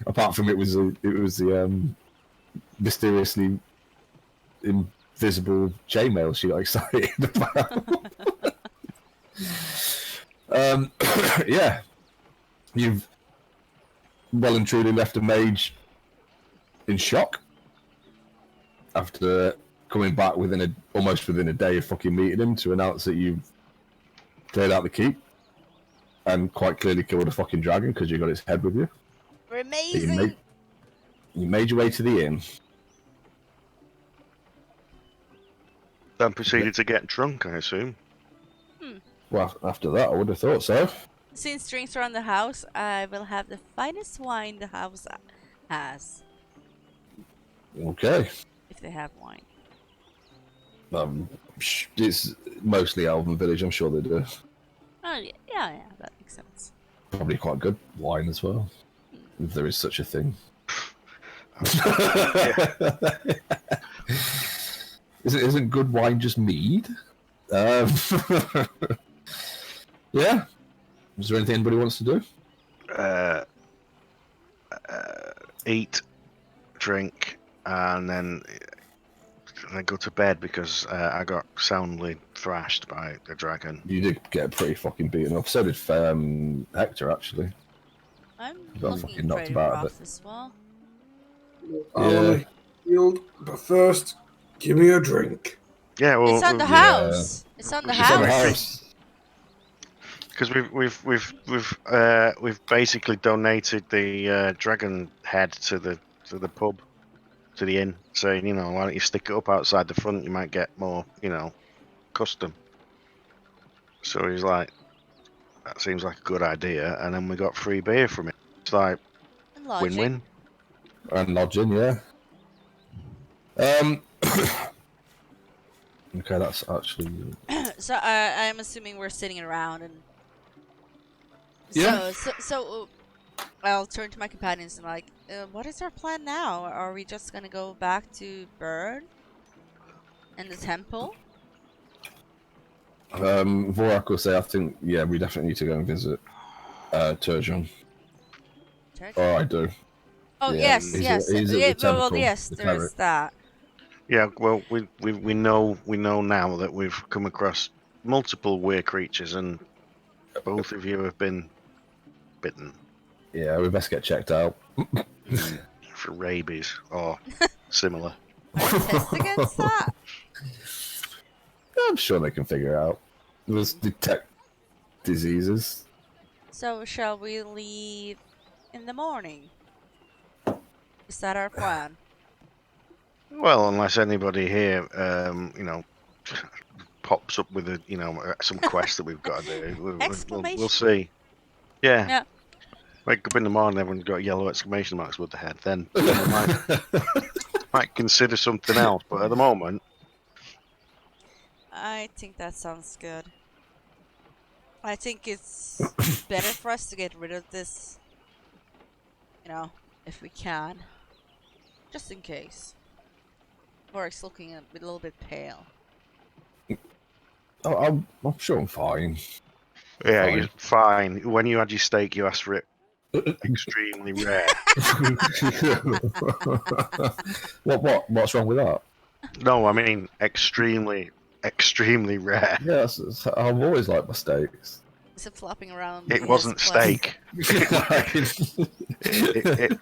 Apart from it was the mysteriously invisible chainmail she got excited about. Yeah, you've well and truly left a mage in shock after coming back almost within a day of fucking meeting him to announce that you've cleared out the keep and quite clearly killed a fucking dragon because you got its head with you. We're amazing. You made your way to the inn. Then proceeded to get drunk, I assume. Well, after that, I would have thought so. Since drinks are on the house, I will have the finest wine the house has. Okay. If they have wine. It's mostly Elven Village, I'm sure they do. Oh, yeah, that makes sense. Probably quite good wine as well, if there is such a thing. Isn't good wine just mead? Yeah. Is there anything anybody wants to do? Eat, drink, and then go to bed because I got soundly thrashed by the dragon. You did get pretty fucking beaten up. So did Hector, actually. I'm Got looking fucking knocked pretty about a rough bit. as well. Yeah. Healed, but first, give me a drink. Yeah, well, It's on the house. It's on the It's on the house. because we've basically donated the dragon head to the pub, to the inn, saying, why don't you stick it up outside the front? You might get more, custom. So he's like, that seems like a good idea, and then we got free beer from it. It's like And lodging. win-win. And lodging, yeah. Okay, that's actually... So I'm assuming we're sitting around and. Yeah. So I'll turn to my companions and like, what is our plan now? Are we just gonna go back to Bird and the temple? Vorak will say, I think, yeah, we definitely need to go and visit Turgeon. Oh, I do. Oh Yeah, yes, he's yes. at the Yeah, well, temple, yes, the there's cleric. that. Yeah, well, we know now that we've come across multiple weird creatures, and both of you have been bitten Yeah, we best get checked out. for rabies or similar. Test against that. I'm sure they can figure it out. Let's detect diseases. So shall we leave in the morning? Is that our plan? Well, unless anybody here, pops up with some quest that we've got to do, we'll see. Yeah. Yeah. Wake up in the morning, everyone's got yellow exclamation marks with the head. Then we might consider something else. But at the moment, I think that sounds good. I think it's better for us to get rid of this, if we can. Just in case. Warwick's looking a little bit pale. I'm sure I'm fine. yeah, Fine. you're fine. When you had your steak, you asked for it extremely rare. What's wrong with that? No, I mean extremely rare. Yeah, I've always liked my steaks. Is it flopping around? It his wasn't quest? steak.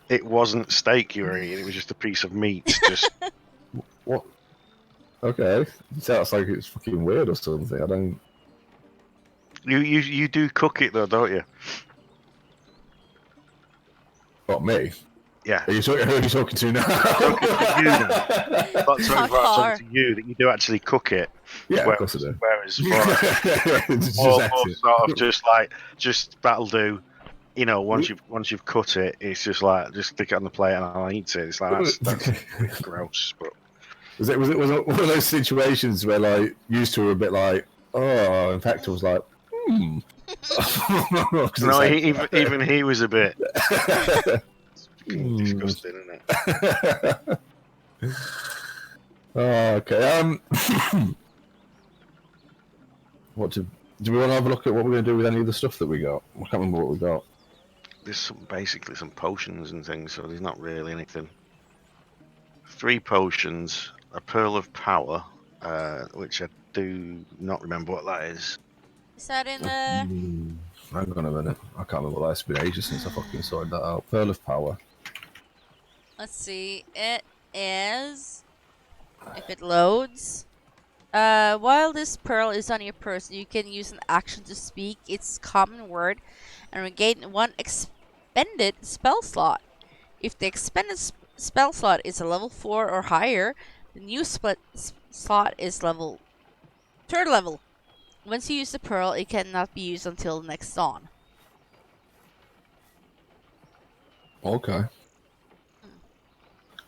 It wasn't steak you were eating. It was just a piece of meat. Just What? Okay, it sounds like it's fucking weird or something. I don't. you do cook it though, don't you? Not me. Yeah. Who are you talking to now? Talking to you now. Not Car. talking to you that you do actually cook it. Yeah, of course I do. Whereas It's more just sort of just that'll do. Once you've cut it, it's just stick it on the plate and I'll eat it. It's like that's gross. But was it one of those situations where like used to were a bit like, oh, in fact I was like, no, even he was a bit disgusting, isn't it? Oh, okay. Do we want to have a look at what we're going to do with any of the stuff that we got? I can't remember what we got. There's basically some potions and things, so there's not really anything. 3 potions, a pearl of power, which I do not remember what that is. Is that in the... Hang on a minute. I can't remember what that is. It's been ages since I fucking sorted that out. Pearl of power. Let's see. It is... If it loads... while this pearl is on your person, you can use an action to speak its common word and regain 1 expended spell slot. If the expended spell slot is a level 4 or higher, the new slot is 3rd level. Once you use the pearl, it cannot be used until the next dawn. Okay.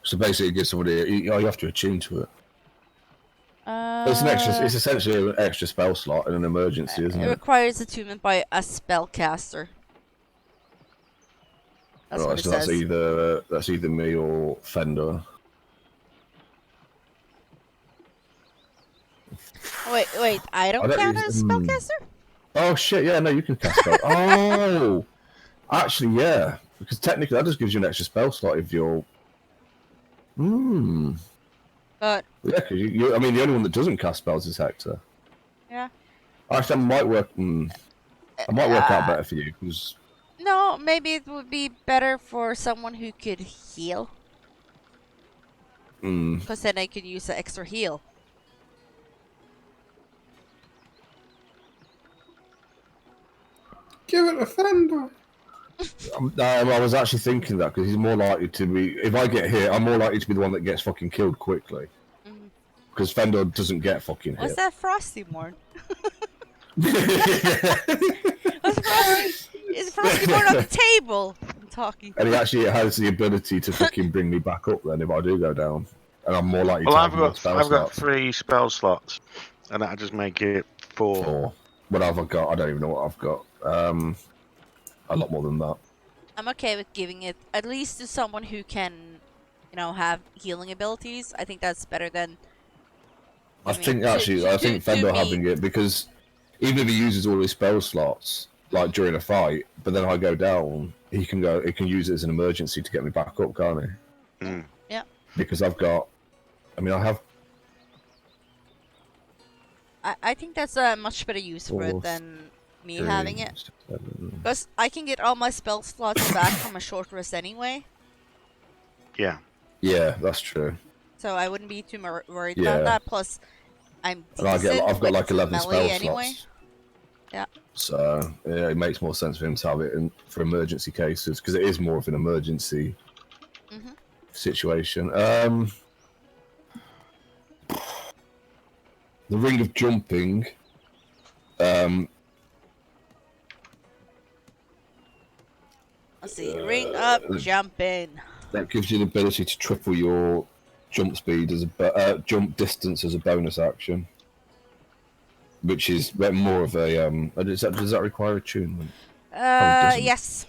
So basically, it gives somebody. You have to attune to it. It's essentially an extra spell slot in an emergency, isn't It it? requires attunement by a spellcaster. That's what it so says. that's either me or Fender. Wait, I don't count as a spellcaster? Oh shit! Yeah, no, you can cast spell. Oh, actually, yeah, because technically that just gives you an extra spell slot if you're. But Yeah, because I mean, the only one that doesn't cast spells is Hector. yeah. Actually, that might work. It might work out better for you because. No, maybe it would be better for someone who could heal. Because then I could use the extra heal. Give it a Fender. I was actually thinking that because he's more likely to be. If I get hit, I'm more likely to be the one that gets fucking killed quickly. Because Fender doesn't get fucking hit. What's that Frosty Morn? Is Frosty Morn on the table? I'm talking. And he actually has the ability to fucking bring me back up then if I do go down. And I'm more likely Well, to I've have more got spell I've got slots. 3 spell slots, and that'll just make it 4. Or what have I got? I don't even know what I've got. A lot more than that. I'm okay with giving it at least to someone who can, have healing abilities. I think that's better than. I think Fender having it because even if he uses all his spell slots like during a fight, but then I go down, he can use it as an emergency to get me back up, can't he? Yeah. Because I have. I think that's a much better use for it than me having it. Because I can get all my spell slots back from a short rest anyway. Yeah. Yeah, that's true. so I wouldn't be too worried Yeah. about that. Plus, I'm And I've decent got with like 11 melee spell anyway. slots. Yeah. So yeah, it makes more sense for him to have it for emergency cases because it is more of an emergency situation. The ring of jumping. Let's see. Ring up, jumping. That gives you the ability to triple your jump speed as a jump distance as a bonus action, which is more of a does that require attunement? Yes.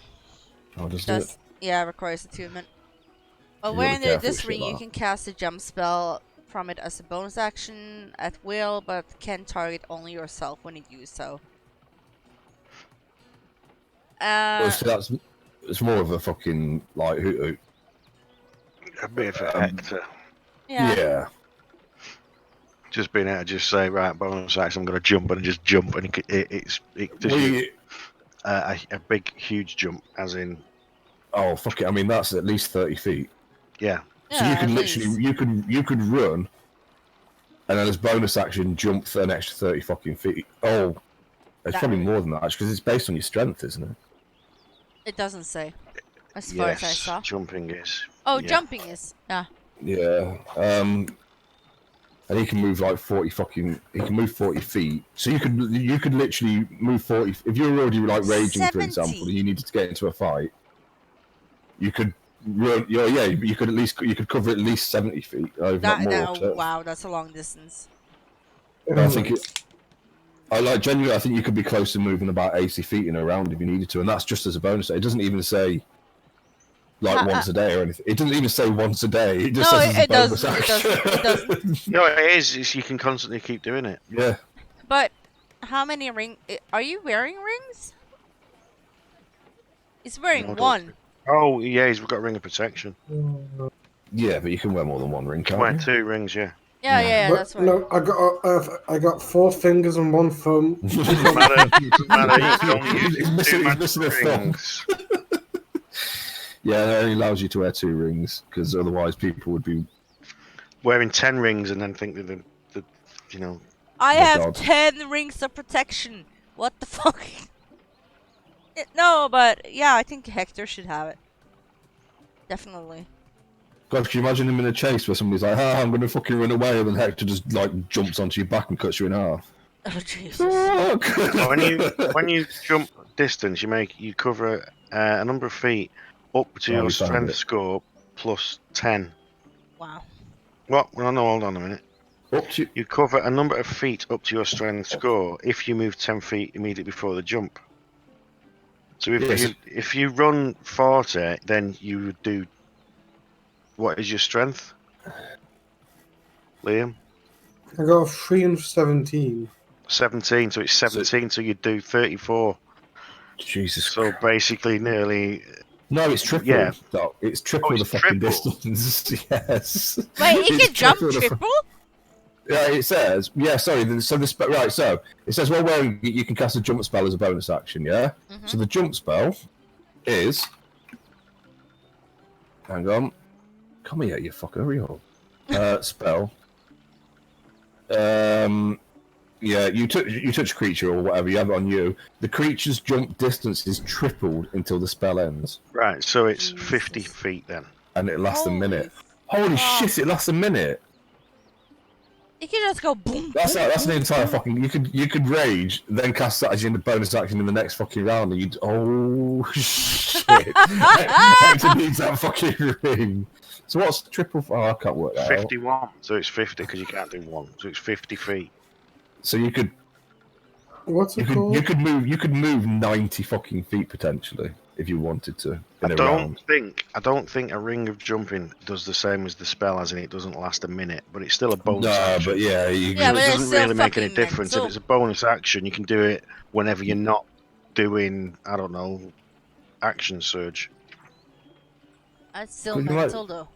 Oh, does Does. it? Yeah, it requires attunement. Well, You gotta when be careful this with shit ring, you like can cast a jump spell from it as a bonus action at will, but can target only yourself when you do so. Well, so it's more of a fucking like hoot. A bit of a hector. Yeah. Just being able to just say, right, bonus action, I'm going to jump, and just jump, and it does you a big, huge jump, as in. Oh fuck it! I mean, that's at least 30 feet. Yeah. So you can literally you could run, and then as bonus action jump for an extra 30 fucking feet. Oh, it's probably more than that actually, because it's based on your strength, isn't it? It doesn't say, as far as I saw. Jumping is. Oh, yeah. jumping is. Yeah. Yeah. And he can move like 40 fucking. He can move 40 feet. So you could literally move 40. If you're already like raging, 70. for example, and you needed to get into a fight, you could run. Yeah, you could cover at least 70 feet, if not more. So. Wow, that's a long distance. I think genuinely, I think you could be close to moving about 80 feet in a round if you needed to, and that's just as a bonus. It doesn't even say like once a day or anything. It doesn't even say once a day. It just says it doesn't. It doesn't. No, it is. It's, you can constantly keep doing it. Yeah. But how many are you wearing rings? He's wearing one. Oh yeah, he's got a ring of protection. Yeah, but you can wear more than one ring, can't Wear you? 2 rings, yeah. Yeah, But that's right. no, I got 4 fingers and 1 thumb. Matter, you can only use He's 2 missing a thumb. rings. Yeah, that only allows you to wear 2 rings because otherwise people would be. Wearing 10 rings and then think that the you know. I Oh, have God. 10 rings of protection. What the fuck? No, but yeah, I think Hector should have it. Definitely. God, can you imagine him in a chase where somebody's like, I'm going to fucking run away, and then Hector just like jumps onto your back and cuts you in half? Oh Jesus. Well, when you jump distance, you cover a number of feet up to your strength score plus 10. Wow. What? Well, no, hold on a minute. You cover a number of feet up to your strength score if you move 10 feet immediately before the jump. So if you run 40, then you would do. What is your strength, Liam? I got 3 and 17. 17, so it's 17, so you do 34. Jesus. So basically, nearly. No, it's triple. Yeah. No, it's triple the fucking triple. distance. Yes. Wait, he can jump triple? Yeah, it says. Yeah, sorry. Right. So it says while wearing it, you can cast a jump spell as a bonus action. Yeah. So the jump spell is. Hang on. Come here, you fucker. Hurry up. Spell. Yeah, you touch a creature or whatever, you have it on you. The creature's jump distance is tripled until the spell ends. Right, so it's 50 feet then. And it lasts a minute. Holy shit, it lasts a minute! You can just go boom. That's an entire fucking. You could rage, then cast that as your bonus action in the next fucking round, and you'd. Oh shit! Hector needs that fucking ring. So what's triple? Oh, I can't work that 51, so it's 50 because you can't do 1, so it's 50 feet. So you could. What's it called? You could move 90 fucking feet potentially if you wanted to. I don't think a ring of jumping does the same as the spell, as in it doesn't last a minute, but it's still a bonus action. But yeah, it doesn't really make any difference. If it's a bonus action, you can do it whenever you're not doing, I don't know, action surge. That's still mental though.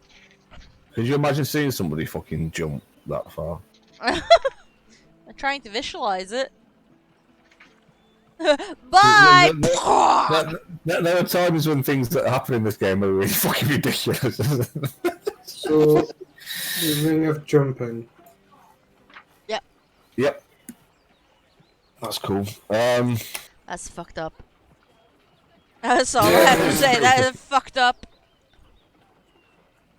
Could you imagine seeing somebody fucking jump that far? I'm trying to visualize it. Bye! There are times when things that happen in this game are really fucking ridiculous. So, The ring of jumping. Yep. That's cool. That's fucked up. That's all I have to say. That is fucked up.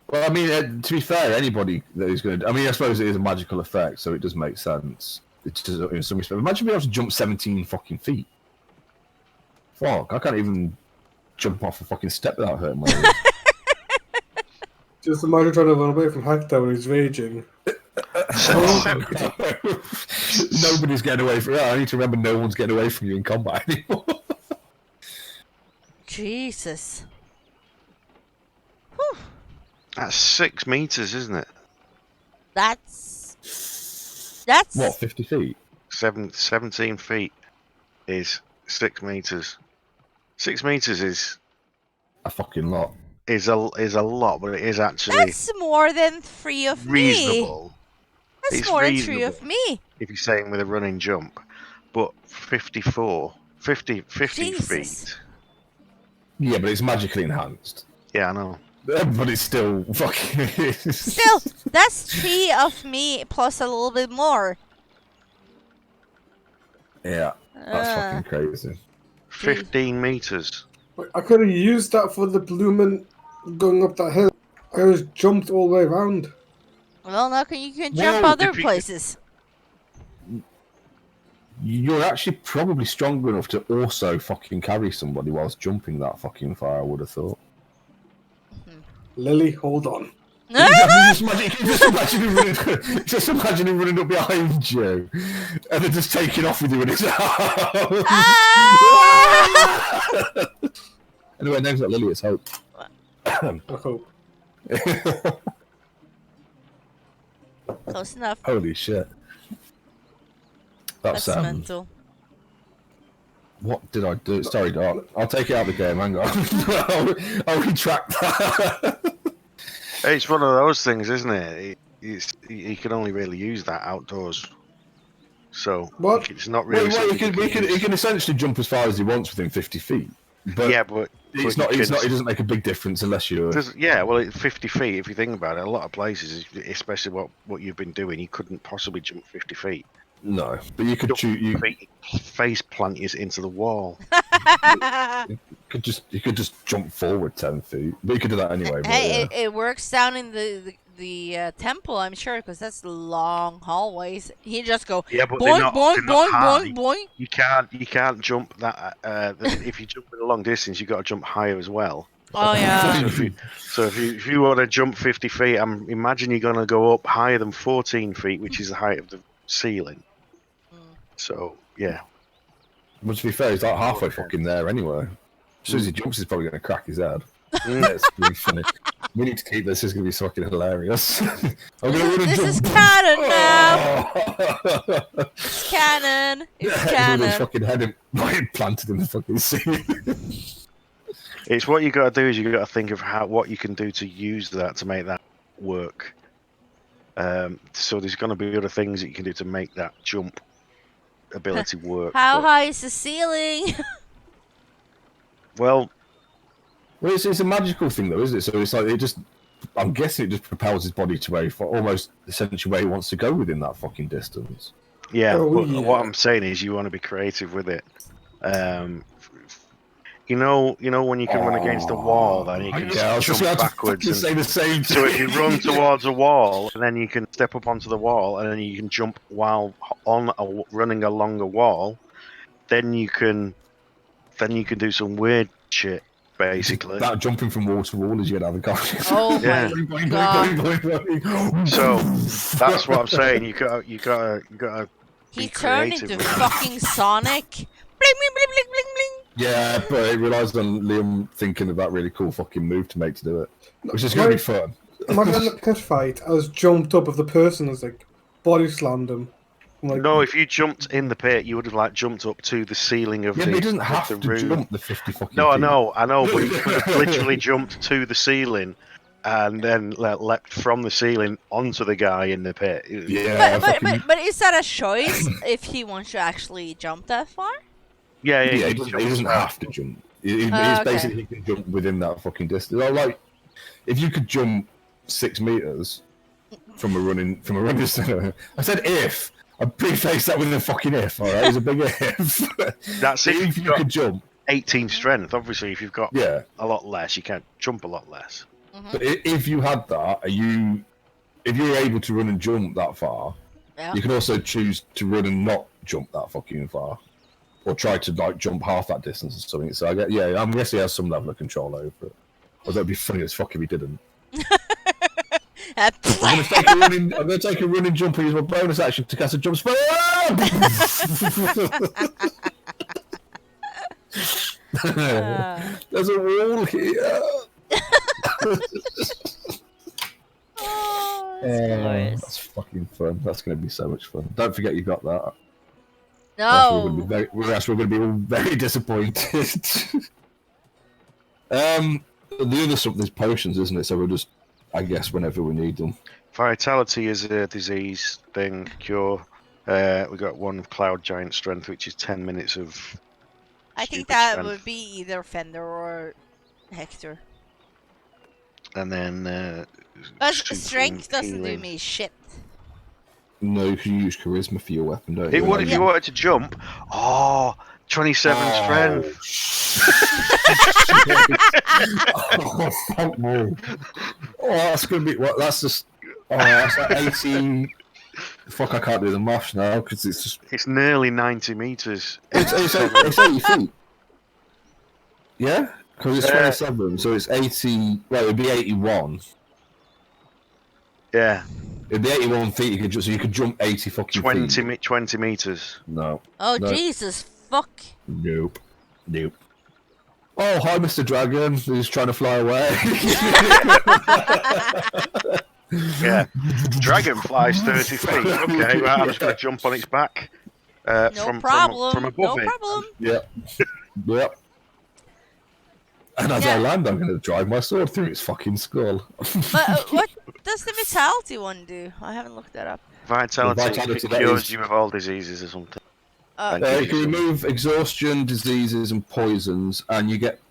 Well, I mean, to be fair, anybody that is going to... I mean, I suppose it is a magical effect, so it does make sense. It's just, in some respect. Imagine being able to jump 17 fucking feet. Fuck, I can't even jump off a fucking step without hurting my legs. Just imagine trying to run away from Hector when he's raging. Nobody's getting away from you. I need to remember no one's getting away from you in combat anymore. Jesus. Whew. That's 6 meters, isn't it? That's What, 50 feet? 17 feet is 6 meters. 6 meters is A fucking lot. a lot, but it is actually That's more than 3 of me. reasonable. That's It's more than 3 of reasonable. me. If you're saying with a running jump, but 50 Jesus. feet. Yeah, but it's magically enhanced. Yeah, I know. But it's still fucking... Still, that's 3 of me plus a little bit more. Yeah, that's fucking crazy. 15 meters. Like, I could have used that for the blooming going up that hill. I just jumped all the way around. Well, now you can jump Well, other if you- places. You're actually probably strong enough to also fucking carry somebody whilst jumping that fucking far, I would have thought. Lily, hold on. just imagine him running up behind you and then just taking off with you in his arms. Ah! Anyway, name's not Lily, it's Hope. I hope. Close enough. Holy shit. That's That's mental. what did I do? Sorry, I'll take it out of the game, hang on. I'll retract that. It's one of those things, isn't it? You can only really use that outdoors. So What? it's not really. Well, something he can essentially jump as far as he wants within 50 feet. But yeah, but it's but not. you It's can- not. It doesn't make a big difference unless you're. Yeah, well, 50 feet. If you think about it, a lot of places, especially what you've been doing, you couldn't possibly jump 50 feet. No, but you could shoot. You Face plant is into the wall. could just jump forward 10 feet. But you could do that anyway. But, Hey, yeah. it works down in the temple, I'm sure, because that's long hallways. He just go Yeah, but boing, boing, they're not boing, high. boing, boing. You can't jump that. If you jump at a long distance, you've got to jump higher as well. Oh yeah. So if you want to jump 50 feet, imagine you're going to go up higher than 14 feet, which is the height of the ceiling. So yeah. But to be fair, he's like halfway fucking there anyway. As soon as he jumps, he's probably going to crack his head. It's really funny. We need to keep this. This is going to be fucking hilarious. I'm gonna run and This jump. is canon now. Oh! It's canon. It's With his canon. fucking head planted in the fucking ceiling. It's what you got to do is you got to think of what you can do to use that to make that work. So there's going to be other things that you can do to make that jump ability work. How but- high is the ceiling? Well, Well, it's a magical thing, though, isn't it? So it's like it just. I'm guessing it just propels his body to where, almost essentially where he wants to go within that fucking distance. yeah, Oh, but yeah. what I'm saying is you want to be creative with it. You know when you can run against a wall, then you can I was just jump about backwards. to say the same So if you thing. run towards a wall, and then you can step up onto the wall, and then you can jump while running along a wall, then you can do some weird shit, basically. That jumping from wall to wall is you'd have a go. Oh Yeah. my Boing, boing, god. boing, boing, boing. So that's what I'm saying. You gotta He be turned creative into with it. fucking Sonic. Bling, bling, bling, bling, bling, bling. Yeah, but it relies on Liam thinking of that really cool fucking move to make to do it, which is going to be fun. Imagine in the pit fight, I was jumped up of the person as like body slammed him. I'm like, No, if you jumped in the pit, you would have jumped up to the ceiling of Yeah, the but he doesn't of have the to room. jump the 50 fucking No, I feet. know, but you could have literally jumped to the ceiling and then leapt from the ceiling onto the guy in the pit. Yeah, But is that a choice if he wants to actually jump that far? Yeah, yeah, he you doesn't jump. have to jump. He's Okay. basically he can jump within that fucking distance. Like if you could jump 6 meters, from a running. I said if. I prefaced that with a fucking if. All right, it's a big if. That's it. If you could jump. 18 strength. Obviously, if you've got Yeah. a lot less, you can jump a lot less. But if you had that, if you were able to run and jump that far, you can also choose to run and not jump that fucking far, or try to like jump half that distance or something. So I'm guessing he has some level of control over it. Although it'd be funny as fuck if he didn't. I'm going to take a running jump and use my bonus action to cast a jump spell. There's a wall here. That's fucking fun. That's going to be so much fun. Don't forget you got that. No. We're going to be all very disappointed. The other stuff, there's potions, isn't it? So we'll just, I guess, whenever we need them. Vitality is a disease thing, cure. We got one of Cloud Giant Strength, which is 10 minutes of. I think that would be either Fender or Hector. And then. Strength doesn't do me shit. No, you can use charisma for your weapon, don't you? It would if you wanted to jump. Oh, 27 strength. Oh, fuck me. Oh, that's going to be. What? That's just. Oh, that's like 18. Fuck, I can't do the maths now because it's just. It's nearly 90 meters. It's 80 feet. Yeah? Because it's 27, so it's 80. Well, it'd be 81. Yeah. It'd be 81 feet. You could jump 80 fucking 20 meters. No. Oh, no. Jesus, fuck. Nope. Oh, hi, Mr. Dragon. He's trying to fly away. Yeah. Dragon flies 30 feet. Okay, well, I'm just going to jump on its back. From above it. Problem. Yep. And as I land, I'm going to drive my sword through its fucking skull. But what does the vitality one do? I haven't looked that up. Vitality cures you of all diseases or something. You can remove exhaustion, diseases, and poisons, and you get.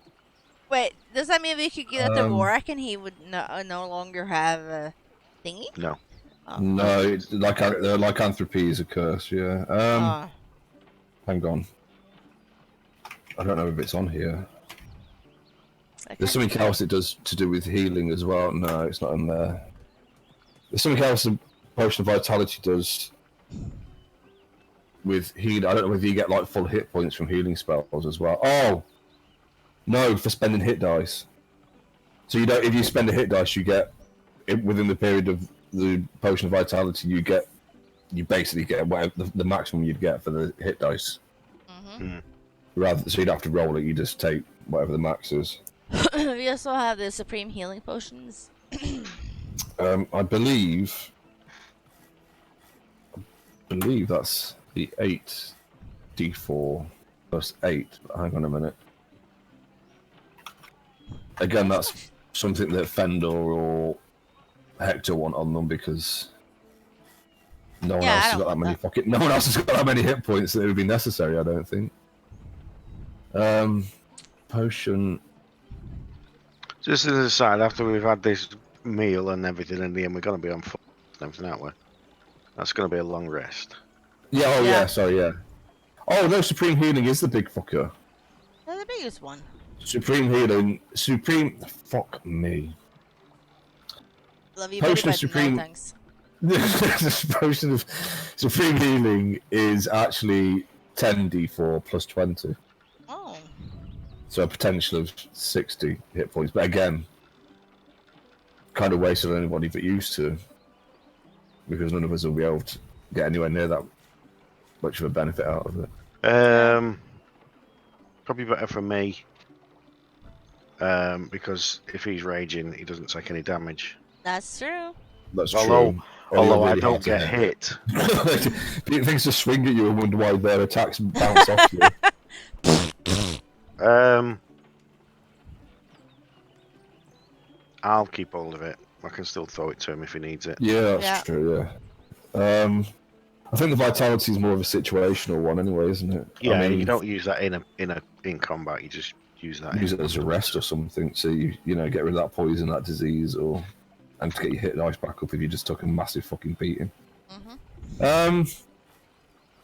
Wait, does that mean we could get to Warwick and he would no longer have a thingy? No. Oh. No, lycanthropy is a curse. Yeah. Hang on. I don't know if it's on here. There's something else it does to do with healing as well. No, it's not in there. There's something else a potion of vitality does with healing. I don't know whether you get like full hit points from healing spells as well. Oh no, for spending hit dice. So you don't. If you spend a hit dice, you get within the period of the potion of vitality. You basically get whatever the maximum you'd get for the hit dice. Rather, so you'd have to roll it. You just take whatever the max is. We also have the supreme healing potions. I believe that's the 8d4 plus 8. Hang on a minute. Again, that's something that Fender or Hector want on them because no one else has got that many no one else has got that many hit points that it would be necessary. I don't think. Potion. Just as a side, after we've had this meal and everything in the end, we're going to be on foot and everything, aren't we? That's going to be a long rest. Yeah, sorry, yeah. Oh, no, Supreme Healing is the big fucker. They're the biggest one. Supreme Healing. Fuck me. Love you, Potion of Supreme. No, thanks. The Potion of Supreme Healing is actually 10d4 plus 20. Oh. So a potential of 60 hit points. But again, kind of wasted on anybody but used to. Because none of us will be able to get anywhere near that much of a benefit out of it. Probably better for me. Because if he's raging, he doesn't take any damage. That's true. That's true. Although I don't get hit. Things just swing at you and wonder why their attacks bounce off you. I'll keep hold of it. I can still throw it to him if he needs it. Yeah, that's true, yeah. I think the vitality is more of a situational one anyway, isn't it? Yeah, I mean, you don't use that in combat, you just use that. Use it as a rest or something, so you get rid of that poison, that disease, or and to get your hit dice back up if you just took a massive fucking beating. Mm-hmm.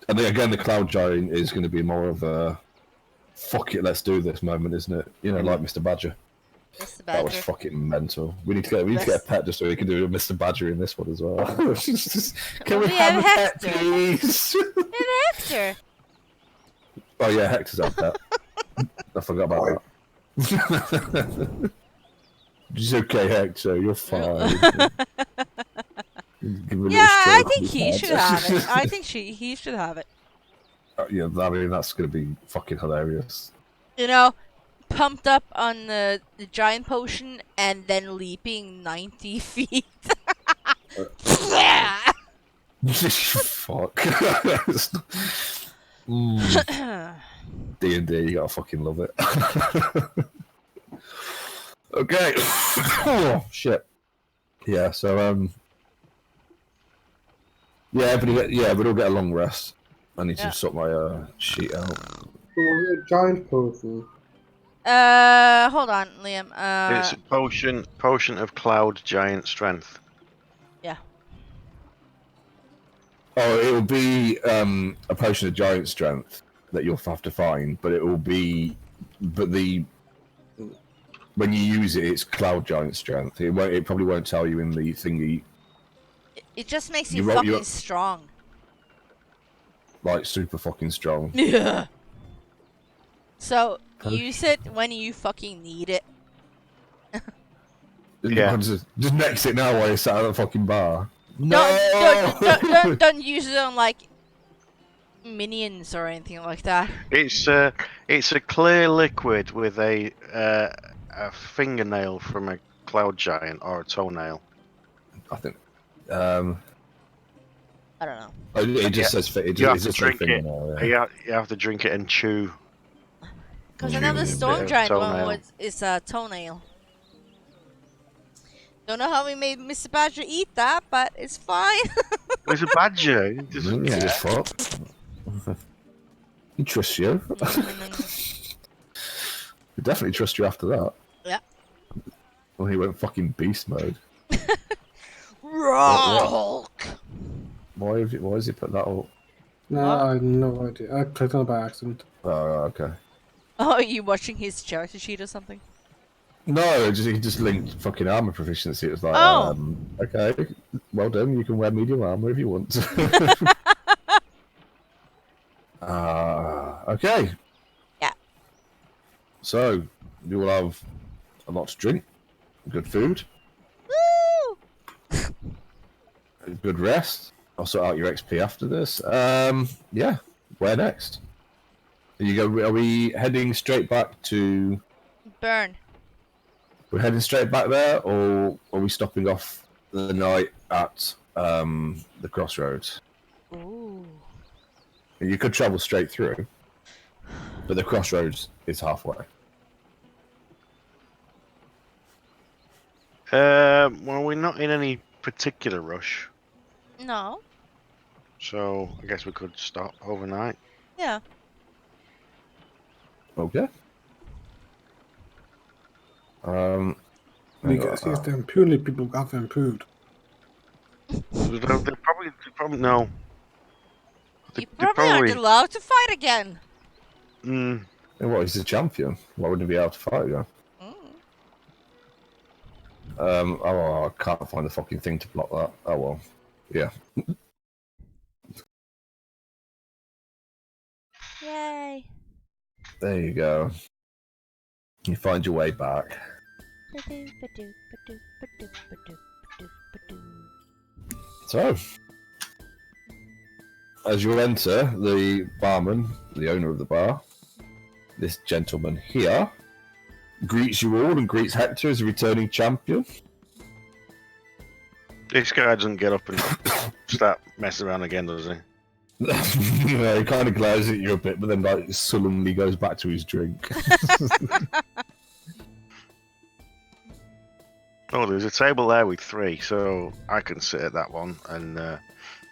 And then again, the Cloud Giant is going to be more of a fuck it, let's do this moment, isn't it? You know, like Mr. Badger. Mr. That was Badger. fucking mental. We need to get a pet just so we can do a Mr. Badger in this one as well. Can we have a pet, please? And Hector. Oh yeah, Hector's our pet. I forgot about that. It's okay, Hector. You're fine. Yeah, I think he should have it. I think he should have it. Yeah, I mean that's gonna be fucking hilarious. You know, pumped up on the giant potion and then leaping 90 feet. Fuck. D&D, you gotta fucking love it. Okay. Oh shit. Yeah. So yeah, but we'll get a long rest. I need to sort my sheet out. A giant potion. Hold on, Liam. It's a potion of cloud giant strength. Yeah. Oh, it will be a potion of giant strength that you'll have to find, but it will be, when you use it, it's cloud giant strength. It probably won't tell you in the thingy. It just makes you fucking strong. Like super fucking strong. Yeah. So use it when you fucking need it. Yeah. Just next it now while you're sat at the fucking bar. No! Don't use it on like minions or anything like that. It's a clear liquid with a fingernail from a cloud giant or a toenail. I think. I don't know. It just says you have to drink it. Yeah. You have to drink it and chew. Because another storm giant one is a toenail. Don't know how we made Mr. Badger eat that, but it's fine. It's a badger. Yeah, fuck. He trusts you. We definitely trust you after that. Yeah. Well, he went fucking beast mode. Hulk. Why has he put that up? No, I have no idea. I clicked on it by accident. Oh, okay. Oh, are you watching his character sheet or something? No, he just linked fucking armor proficiency. It was like, okay, well done. You can wear medium armor if you want. Okay. Yeah. So you will have a lot to drink, good food, Woo! good rest. I'll sort out your XP after this. Yeah. Where next? Are we heading straight back to Burn? We're heading straight back there, or are we stopping off the night at the crossroads? Ooh. You could travel straight through, but the crossroads is halfway. Well, we're not in any particular rush, No. so I guess we could stop overnight. Yeah. Okay. Because he's the impurely people got them improved. They probably no. You probably aren't allowed to fight again. Mm. What, he's the champion? Why wouldn't he be able to fight again? I can't find the fucking thing to block that. Oh well. Yeah. Yay. There you go. You find your way back. So, as you enter, the barman, the owner of the bar, this gentleman here, greets you all and greets Hector as a returning champion. This guy doesn't get up and start messing around again, does he? Yeah, he kind of glares at you a bit, but then like sullenly goes back to his drink. Oh, there's a table there with 3, so I can sit at that one. And there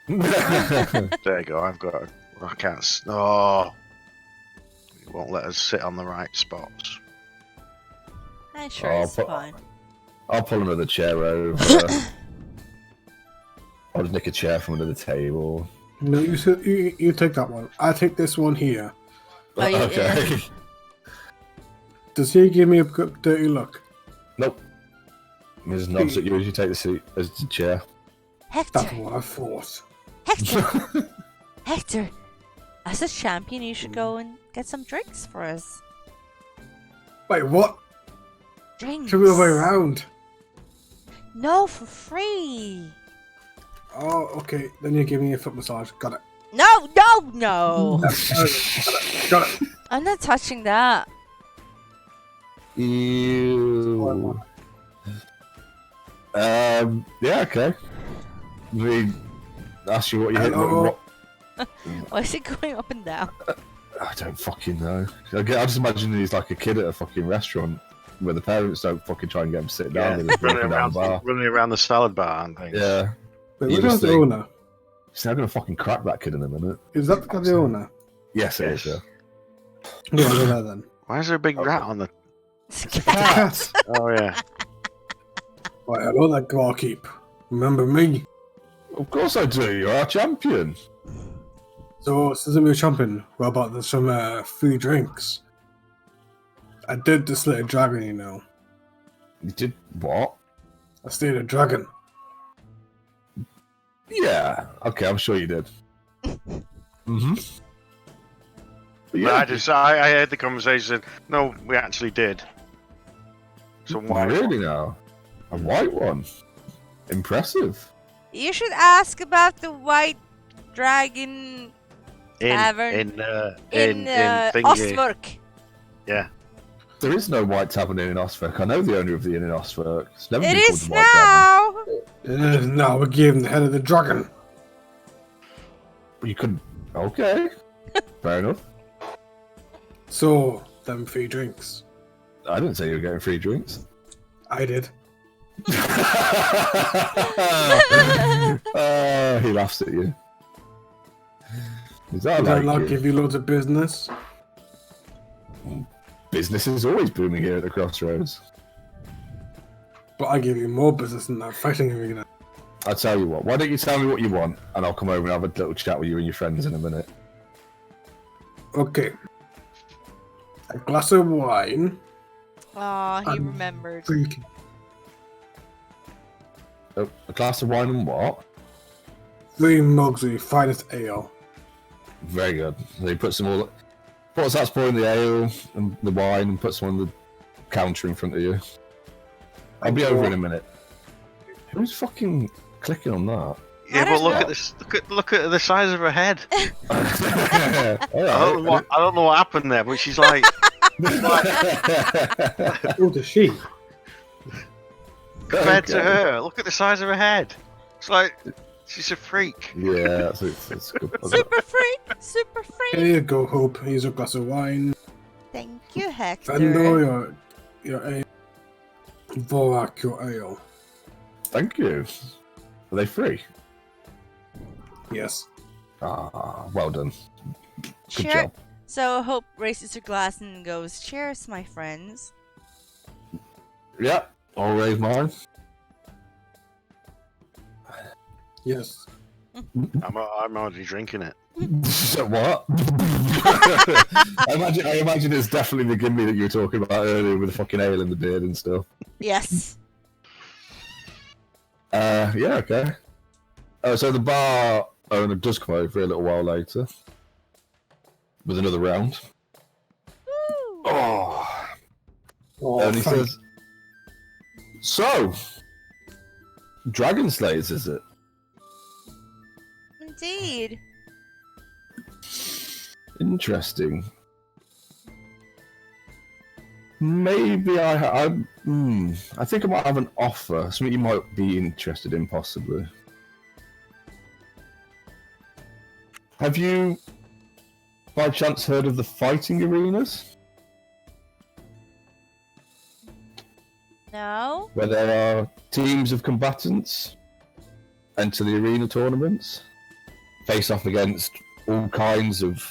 you go. I can't. Oh, it won't let us sit on the right spots. I'm sure it's fine. I'll pull another chair over. I'll just nick a chair from under the table. No, you take that one. I take this one here. Oh, yeah. Okay. Does he give me a good dirty look? Nope. He just nods at you as you take the seat as the chair. Hector, That's what I thought. Hector, Hector. As a champion, you should go and get some drinks for us. Wait, what? Drinks. Should we go way around? No, for free. Oh, okay. Then you give me a foot massage. Got it. No. Got it. I'm not touching that. Ew. Yeah, okay. We ask you what you hit. Hello? Why is it going up and down? I don't fucking know. I just imagine he's like a kid at a fucking restaurant where the parents don't fucking try and get him to sit down. Yeah, They're walking down the bar. running around the salad bar and things. Yeah. Wait, You which just one's the think- owner? He's now gonna fucking crack that kid in a minute. Is that the owner? Yes, it is. Yeah. Yeah, go there then. Why is there a big rat on the? It's a The cat. cat. Oh yeah. Right, hello there, barkeep. Remember me? Of course I do. You're our champion. So, since I'm your champion, what about there's some free drinks? I did the Slayer Dragon, you know. You did what? I stayed a dragon. Yeah. Okay, I'm sure you did. Mm-hmm. But Yeah, I heard the conversation. No, we actually did. So why? Really now? A white one. Impressive. You should ask about the white dragon tavern in in thingy. Ostmark. Yeah. There is no white tavern in Ostmark. I know the owner of the inn in Ostmark. It's never It been called is the White Tavern. now. It is now, we gave him the head of the dragon. You could. Okay. Fair enough. So, them free drinks. I didn't say you were getting free drinks. I did. He laughs at you. Is that Did I like not you? give you loads of business? Business is always booming here at the Crossroads. But I give you more business than that fighting arena. I'll tell you what. Why don't you tell me what you want, and I'll come over and have a little chat with you and your friends in a minute. Okay. A glass of wine. Oh, he Um, remembered. Drinking. Oh, a glass of wine and what? 3 mugs of your finest ale. Very good. So he puts them all. Starts pouring the ale and the wine and puts them on the counter in front of you. I'll be over in a minute. Who's fucking clicking on that? Yeah, I but don't look know. at this. Look at the size of her head. All I right. don't know what happened there, but she's like Oh, the sheep. compared to Okay. her. Look at the size of her head. It's like she's a freak. Yeah, it's good. Super free. Super Here free. you go, Hope. Here's a glass of wine. Thank you, Hector. Fendo, your ale. Vorak, your ale. Thank you. Are they free? Yes. Ah, well done. Good Cheer. job. So Hope raises her glass and goes, "Cheers, my friends." Yeah, I'll raise mine. Yes. I'm already drinking it. So what? I imagine it's definitely the gimme that you were talking about earlier with the fucking ale and the beard and stuff. Yes. Yeah, okay. So the bar owner does come over a little while later with another round. Woo. Oh, Oh, and he thank- says, "So, Dragon Slayers, is it?" Indeed. Interesting. Maybe I think I might have an offer, something you might be interested in, possibly. Have you, by chance, heard of the fighting arenas? No. Where there are teams of combatants enter the arena tournaments, face off against all kinds of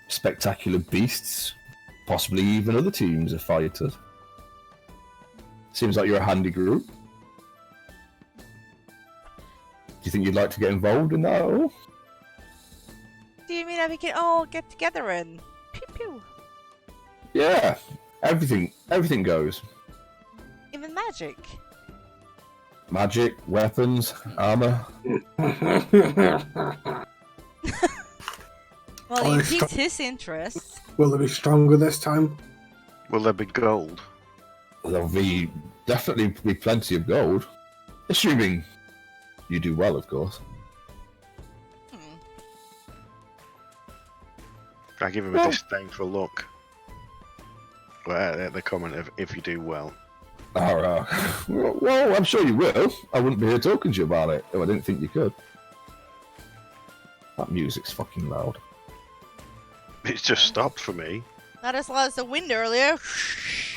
spectacular beasts, possibly even other teams of fighters. Seems like you're a handy group. Do you think you'd like to get involved in that at all? Do you mean that we can all get together and pew pew? Yeah, everything goes. Even magic. Magic, weapons, armor. Well, Oh, he it's piqued his interest. Will they be stronger this time? Will there be gold? There'll definitely be plenty of gold, assuming you do well, of course. I give him a disdainful look. Well, the comment of if you do well. Well, I'm sure you will. I wouldn't be here talking to you about it if I didn't think you could. That music's fucking loud. It's just stopped for me. Not as loud as the wind earlier.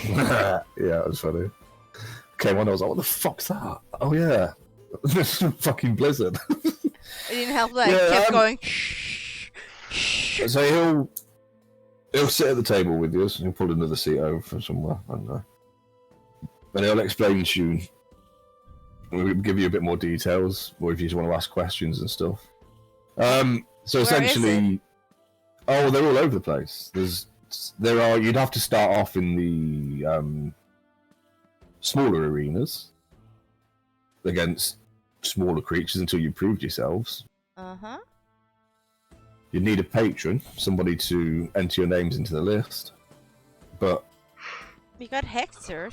Yeah, that was funny. Came on, I was like, what the fuck's that? Oh yeah. This fucking blizzard. It didn't help that Yeah, it kept going. So he'll sit at the table with you, so he'll pull another seat over from somewhere, I don't know. And he'll explain to you, we'll give you a bit more details, or if you just want to ask questions and stuff. So essentially, they're all over the place. You'd have to start off in the smaller arenas against smaller creatures until you proved yourselves. Uh-huh. You'd need a patron, somebody to enter your names into the list. But We got Hector.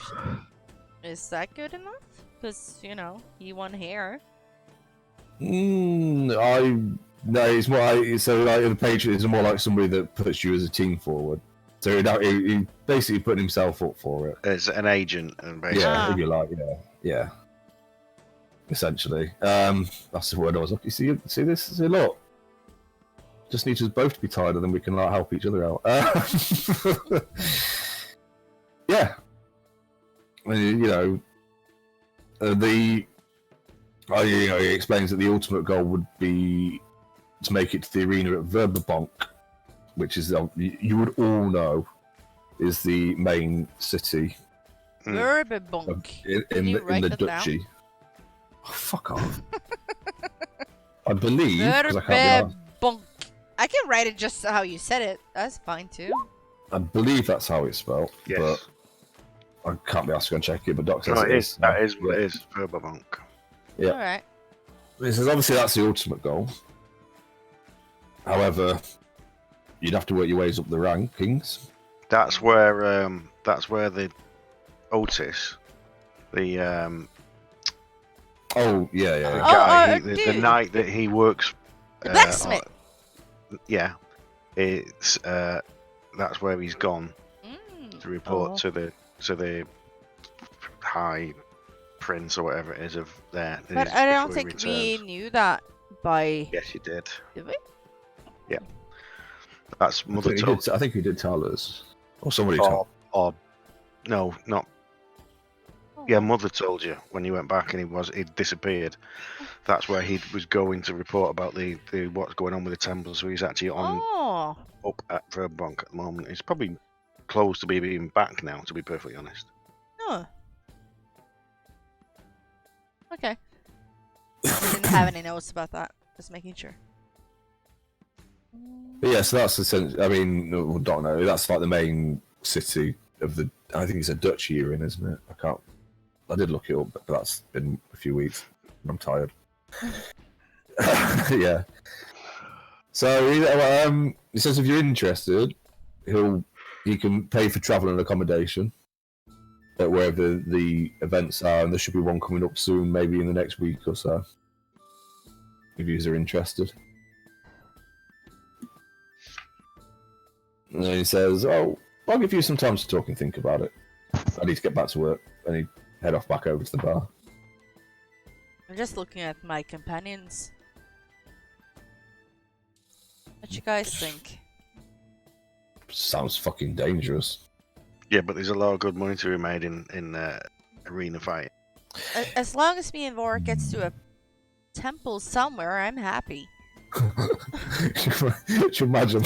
Is that good enough? Because, he won here. no, it's more like, so like the patron is more like somebody that puts you as a team forward. So he basically put himself up for it. As an agent, and basically. Yeah, if you like, yeah. Essentially, that's the word I was looking. See this? See, look. Just need us both to be tired, and then we can like help each other out. Yeah, he explains that the ultimate goal would be to make it to the arena at Verbabonk, which is you would all know is the main city Verbabonk. in the that duchy. Oh, fuck off. I believe. 'Cause I can't be Verbabonk. I can write it just how you said it. That's fine too. I believe that's how it's spelled. Yes. But I can't be asked to go and check it. But Doc says No, it is. that is what it is. Verbabonk. Yeah. Alright. He says obviously that's the ultimate goal. However, you'd have to work your ways up the rankings. That's where the Otis, the Oh yeah. guy, the dude. night that he works. The blacksmith. Yeah, it's that's where he's gone to report to the high prince or whatever it is of there. But I don't think we knew that by. Yes, you did. Did we? Yeah, that's Mother told. I think he did tell us, or somebody told. Or no, not. Oh. Yeah, Mother told you when you went back and he disappeared. That's where he was going to report about the what's going on with the temple. So he's actually on up at Verbonk at the moment. He's probably close to being back now, to be perfectly honest. Oh. Okay. I didn't have any notes about that. Just making sure. But yeah, so that's essentially. I mean, I don't know. That's like the main city of the. I think it's a duchy you're in, isn't it? I did look it up, but that's been a few weeks. I'm tired. Yeah. So he says if you're interested, he can pay for travel and accommodation at wherever the events are, and there should be one coming up soon, maybe in the next week or so. If you are interested. And then he says, "Oh, I'll give you some time to talk and think about it. I need to get back to work." And he head off back over to the bar. I'm just looking at my companions. What you guys think? Sounds fucking dangerous. Yeah, but there's a lot of good money to be made in arena fight. As long as me and Vor gets to a temple somewhere, I'm happy. Should you imagine?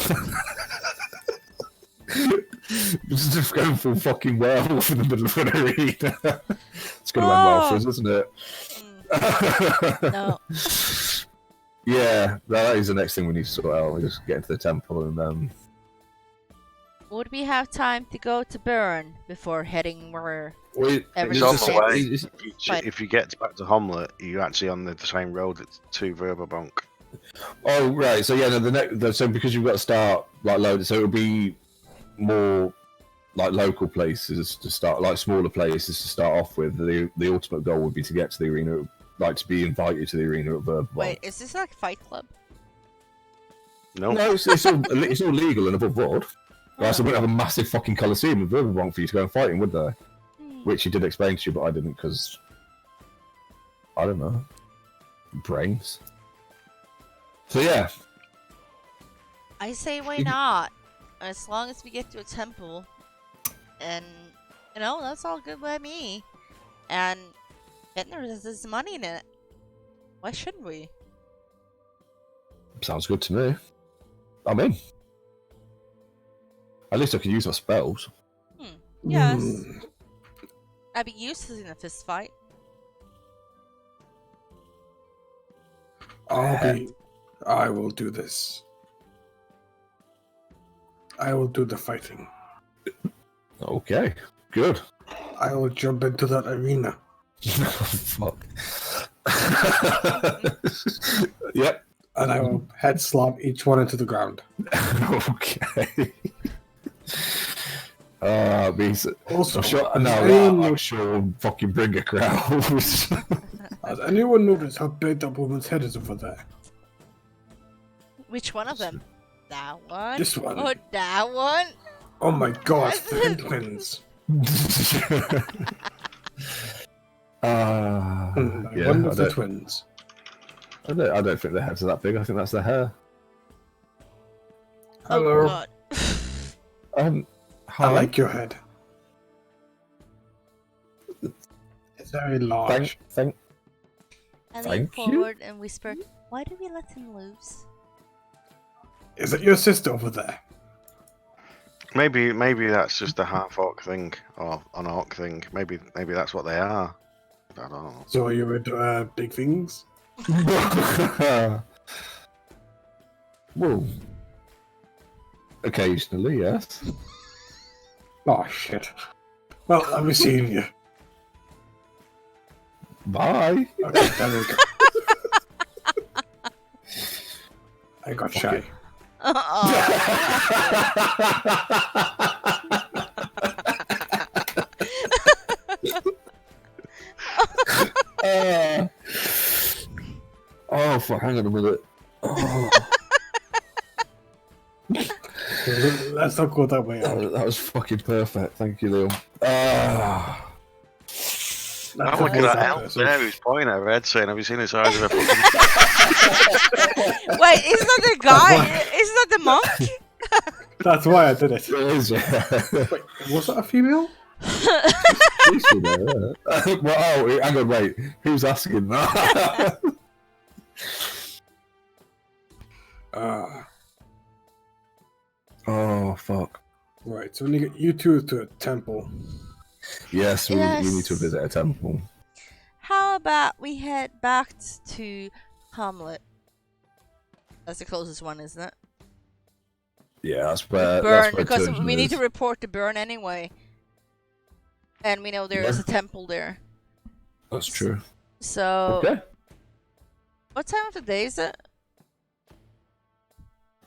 Just going full fucking werewolf in the middle of an arena. It's gonna end well for us, isn't it? No. Yeah, that is the next thing we need to sort out. We just get into the temple and then. Would we have time to go to Bern before heading where It's everything on just- the way. it's- Fine. If you get back to Homlet, you're actually on the same road to Verberbonk. Oh right, so yeah, so because you've got to start like loaded, so it'll be more like local places to start, like smaller places to start off with. The ultimate goal would be to get to the arena, like to be invited to the arena at Verberbonk. Wait, is this like Fight Club? No, No, it's all legal and above board. Right, so we wouldn't have a massive fucking coliseum in Verberbonk for you to go and fight in, would there? Which he did explain to you, but I didn't because I don't know, brains. So yeah, I say why not? As long as we get to a temple, and you know that's all good by me. And there's money in it. Why shouldn't we? sounds good to me. I'm in. At least I can use my spells. Yes. Mm. I'd be useless in a fist fight. I will do this. I will do the fighting. Okay, good. I will jump into that arena. Fuck. Yep. And I will head slap each one into the ground. Okay. Means Also, I'm sure. has No, anyone I'm no- sure we'll fucking bring a crowd. has anyone noticed how big that woman's head is over there? Which one of them? That one? This one. Oh, that one? Oh my god, freaking twins. Yeah, Wonderful twins. I don't think their heads are that big. I think that's their hair. Hello. Oh, God. I Hi. like your head. It's very large. Thank. I lean Thank you. forward and whisper, why do we let him loose? Is it your sister over there? maybe that's just a half orc thing or an orc thing. Maybe that's what they are. I don't know. So you would big things? Well, occasionally, yes. Oh shit. Well, I'll be seeing you. Bye. Okay, there we go. I got shy. Oh, fuck, hang on a minute. Oh, Let's not go that way out. that was fucking perfect. Thank you, Leo. I'm looking at Elf there who's pointing at her head saying, have you seen the size of her fucking... Wait, isn't that the guy? Isn't that the monk? That's why I did it. It is, yeah. Wait, was that a female? She's still there, yeah. Well, oh, hang on, wait. Who's asking that? Oh, fuck. Right, so we need to get you two to a temple. Yes, Yes. we need to visit a temple. How about we head back to Hamlet? That's the closest one, isn't it? Yeah, that's where. Burn, that's where because Turgeon we need is. to report to Burn anyway. And we know there is a temple there. That's true. So, Okay. what time of the day is it?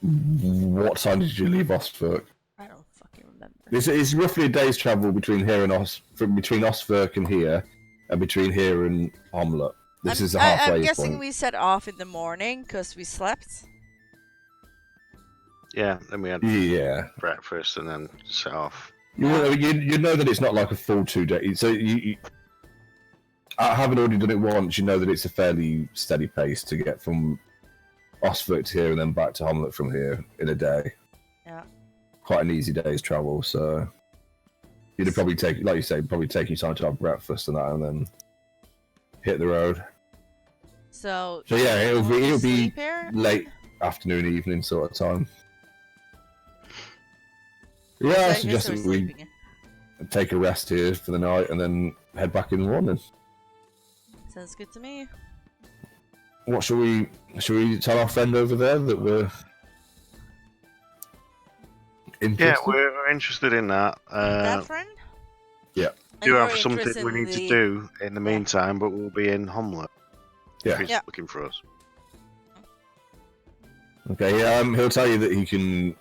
What time did you leave Ostwerk? I don't fucking remember. It's roughly a day's travel between here and between Ostwerk and here, and between here and Omlet. This is the halfway I'm guessing point. we set off in the morning because we slept. Yeah, then we had Yeah. breakfast and then set off. You know that it's not like a full 2 days. So having already done it once, you know that it's a fairly steady pace to get from Ostwerk to here and then back to Hamlet from here in a day. Yeah. Quite an easy day's travel, so you'd probably take, like you say, probably take your time to have breakfast and that, and then hit the road. So Yeah, it'll be sleep here? late afternoon, evening sort of time. Yeah, I Guys are suggest that we sleeping. take a rest here for the night and then head back in the morning. Sounds good to me. What shall we tell our friend over there that we're interested? Yeah, we're interested in that. That friend? Yeah. And Do you're have something interested we in need to do in the meantime, but we'll be in Humlet. Yeah. If he's Yeah. looking for us. Okay, he'll tell you that he can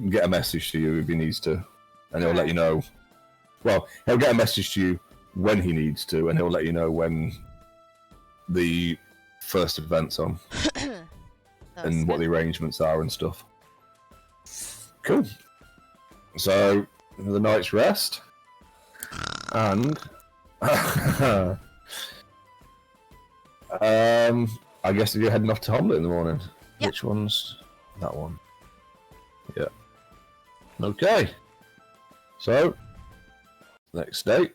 get a message to you if he needs to, and he'll let you know. Well, he'll get a message to you when he needs to, and he'll let you know when the first event's on and what the arrangements are and stuff. Cool. So, the night's rest, and I guess you're heading off to Hamlet in the morning. Yep. Which one's that one? Yeah. Okay. So, next day.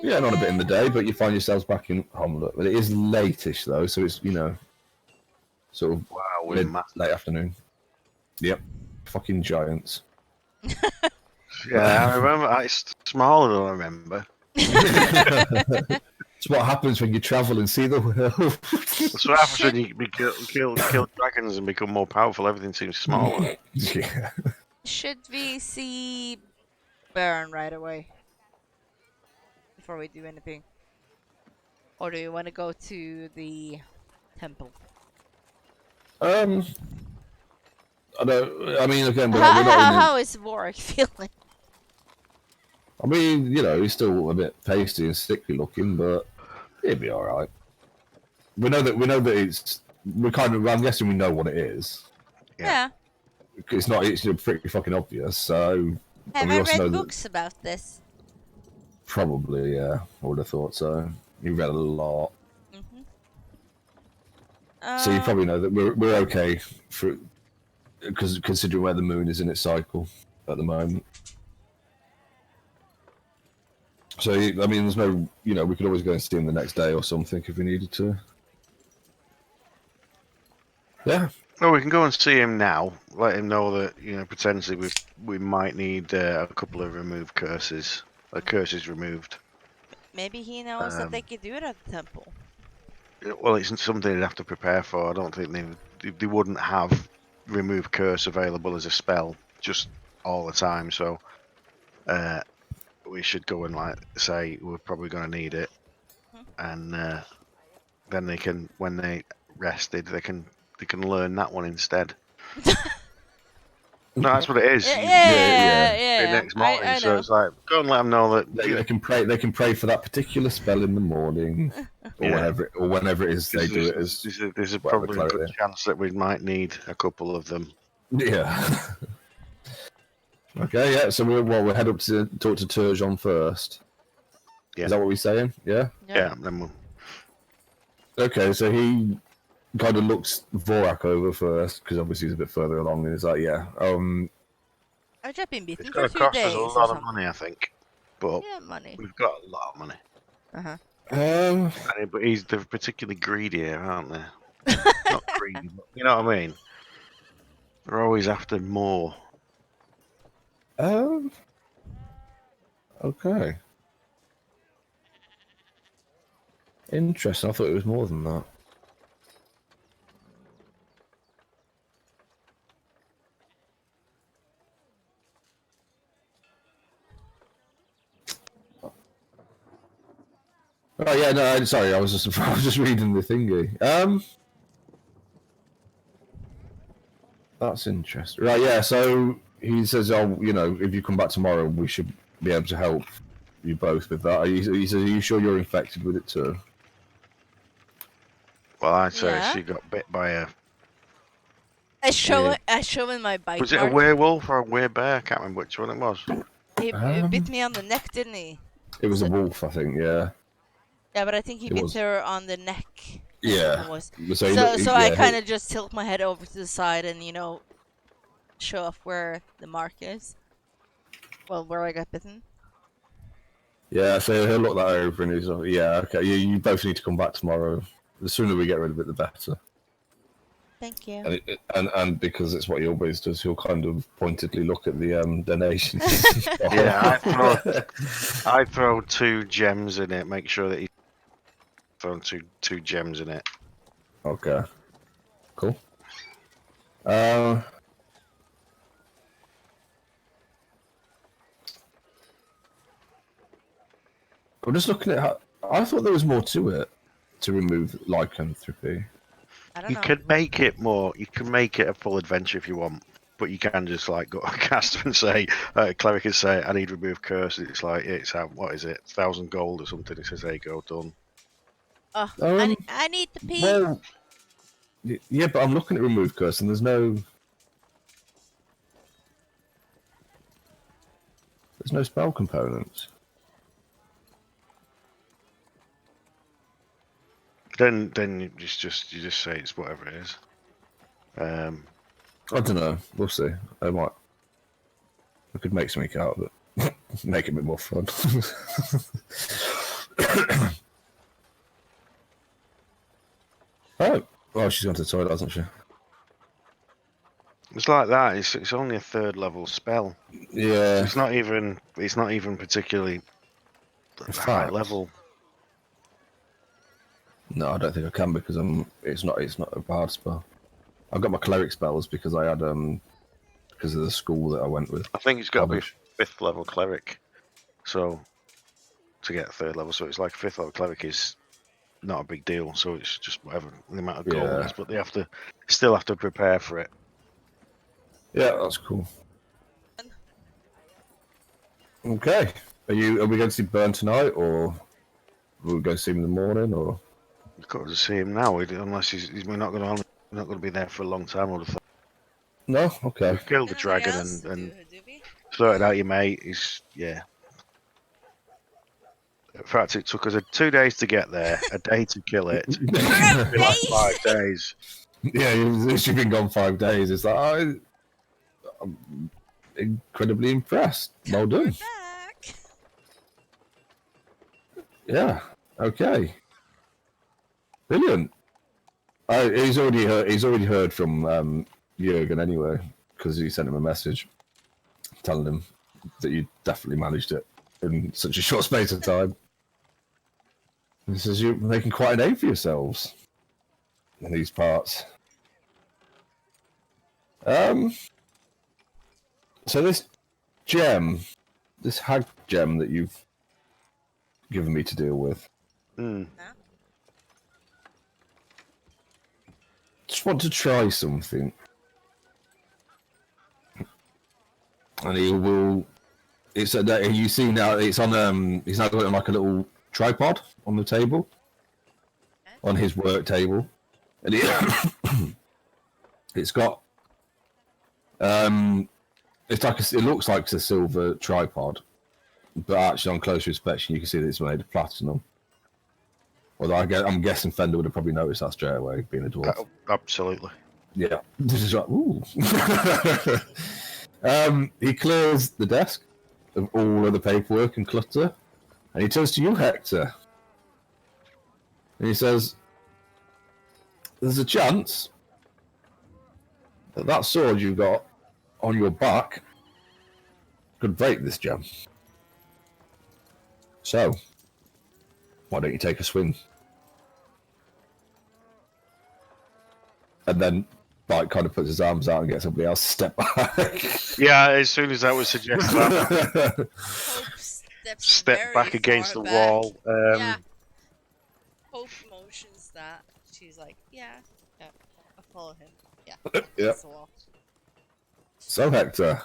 Yeah, not a bit in the day, but you find yourselves back in Hamlet. But it is late-ish though, so it's sort of Wow, we're late afternoon. Yep. Fucking giants. Yeah, I remember. It's smaller than I remember. It's what happens when you travel and see the world. That's what happens when you kill dragons and become more powerful. Everything seems smaller. Yeah. Should we see Baron right away? Before we do anything? Or do you want to go to the temple? I don't. I mean, again, we're not in How is Warwick feeling? I mean, he's still a bit pasty and sickly looking, but he'll be all right. We know that it's. I'm guessing we know what it is. Yeah. It's not. It's pretty fucking obvious. So. Have we I also read know that- books about this? Probably, yeah. I would have thought so. You read a lot, so you probably know that we're okay because considering where the moon is in its cycle at the moment. So I mean, there's no, we could always go and see him the next day or something if we needed to. Yeah. Well, we can go and see him now. Let him know that potentially we might need a couple of removed curses. Curses removed. Maybe he knows that they could do it at the temple. Well, it's something they'd have to prepare for. I don't think they wouldn't have remove curse available as a spell just all the time. So we should go and say we're probably going to need it, and then they can, when they rested, they can learn that one instead. No, that's what it is. Yeah. The next morning, I so know. it's like go and let them know that They can pray. They can pray for that particular spell in the morning, or whenever it is they do it. As there's probably a good chance that we might need a couple of them. Yeah. Okay. Yeah. So we'll head up to talk to Turgeon first. Yeah. Is that what we're saying? Yeah. Yeah. Then we'll. Okay. So he kind of looks Vorak over first because obviously he's a bit further along, and he's like, "Yeah, I've just been beaten It's for going a to few cost us days a or lot of something. money, I think, but Yeah, money. we've got a lot of money. But they're particularly greedy here, aren't they? Not greedy, but you know what I mean. They're always after more. Okay. Interesting. I thought it was more than that. Oh yeah, no, sorry, I was just reading the thingy. That's interesting. Right, yeah. So he says, "Oh, if you come back tomorrow, we should be able to help you both with that." He says, "Are you sure you're infected with it too?" Well, I'd say Yeah. she got bit by a. I show in my bite Was it a mark. werewolf or a werebear? I can't remember which one it was. He bit me on the neck, didn't he? It was a wolf, I think. Yeah. Yeah, but I think he It bit was. her on the neck. Yeah. It was. So, I kind of just tilt my head over to the side and show off where the mark is. Well, where I got bitten. Yeah, so he'll look that over and he's like, "Yeah, okay. You both need to come back tomorrow. The sooner we get rid of it, the better." Thank you. And because it's what he always does, he'll kind of pointedly look at the donations. Yeah, I throw 2 gems in it. Make sure that he's thrown two gems in it. Okay. Cool. I'm just looking at how. I thought there was more to it to remove lycanthropy. I don't You know. can make it more. You can make it a full adventure if you want, but you can just like go cast and say, cleric can say, "I need to remove curse." It's like what is it, 1,000 gold or something? It says, "There you go, done." Oh, Um, I need to pee. Well, yeah, but I'm looking at remove curse, and there's no spell components. Then you just say it's whatever it is. I don't know. We'll see. I could make something out of it. Make it a bit more fun. Oh, well, she's gone to the toilet, hasn't she? It's like that. It's only a 3rd level spell. Yeah. It's not even particularly high fact. level. No, I don't think I can because it's not a bard spell. I've got my cleric spells because I had because of the school that I went with. I think it's got to be College. 5th level cleric. So to get 3rd level, so it's like 5th level cleric is not a big deal. So it's just whatever the amount of gold Yeah. is, but they still have to prepare for it. Yeah, that's cool. Okay. Are we going to see Burn tonight, or will we go see him in the morning, or? You've got to see him now, unless we're not going to be there for a long time. I would have thought. No. Okay. We've killed the Anything dragon else? and Do we? sorted out your mate. Yeah. In fact, it took us 2 days to get there, a day to kill it. It'd be like 5 days. Yeah, you've been gone 5 days. It's like I'm incredibly impressed. Well We're done. back. Yeah. Okay. Brilliant. He's already heard from Jurgen anyway, because he sent him a message telling him that you definitely managed it in such a short space of time. He says you're making quite a name for yourselves in these parts. So this gem, this hag gem that you've given me to deal with, just want to try something. And he will. It's you see now. It's on. He's now got it on like a little tripod on the table, on his work table, and it's got. It's like it looks like it's a silver tripod, but actually on closer inspection you can see that it's made of platinum. Although I'm guessing Fender would have probably noticed that straight away, being a dwarf. Absolutely. Yeah, this is like ooh. He clears the desk of all of the paperwork and clutter, and he turns to you, Hector, and he says, "There's a chance that sword you've got on your back could break this gem. So, why don't you take a swing?" And then Mike kind of puts his arms out and gets somebody else to step back. Yeah, as soon as that was suggested, Hope step very back against the far back. wall. Yeah. Hope motions that. She's like, yeah, I'll follow him. Yeah. Yep. Against the wall. So, Hector,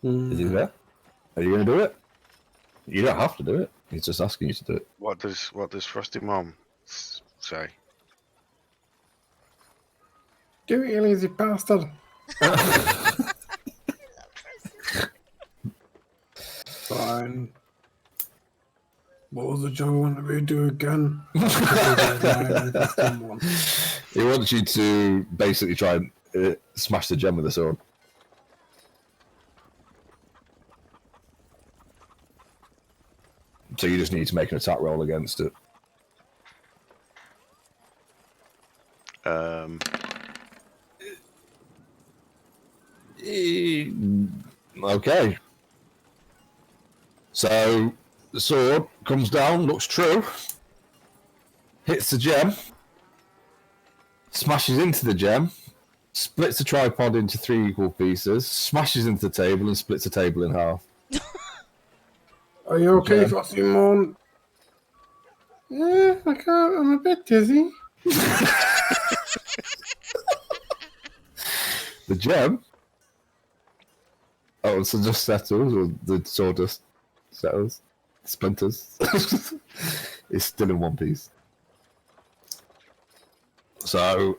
is he there? Are you going to do it? You don't have to do it. He's just asking you to do it. What does Frosty Mom say? Do it, you lazy bastard. Fine. What was the job I wanted me to do again? He wants you to basically try and smash the gem with a sword. So you just need to make an attack roll against it. Okay. So the sword comes down, looks true, hits the gem, smashes into the gem, splits the tripod into 3 equal pieces, smashes into the table, and splits the table in half. Are you okay, Gem. Frostymon? Yeah, I can't. I'm a bit dizzy. The gem. Oh, so just settles, or the sword just settles, splinters. It's still in one piece. So,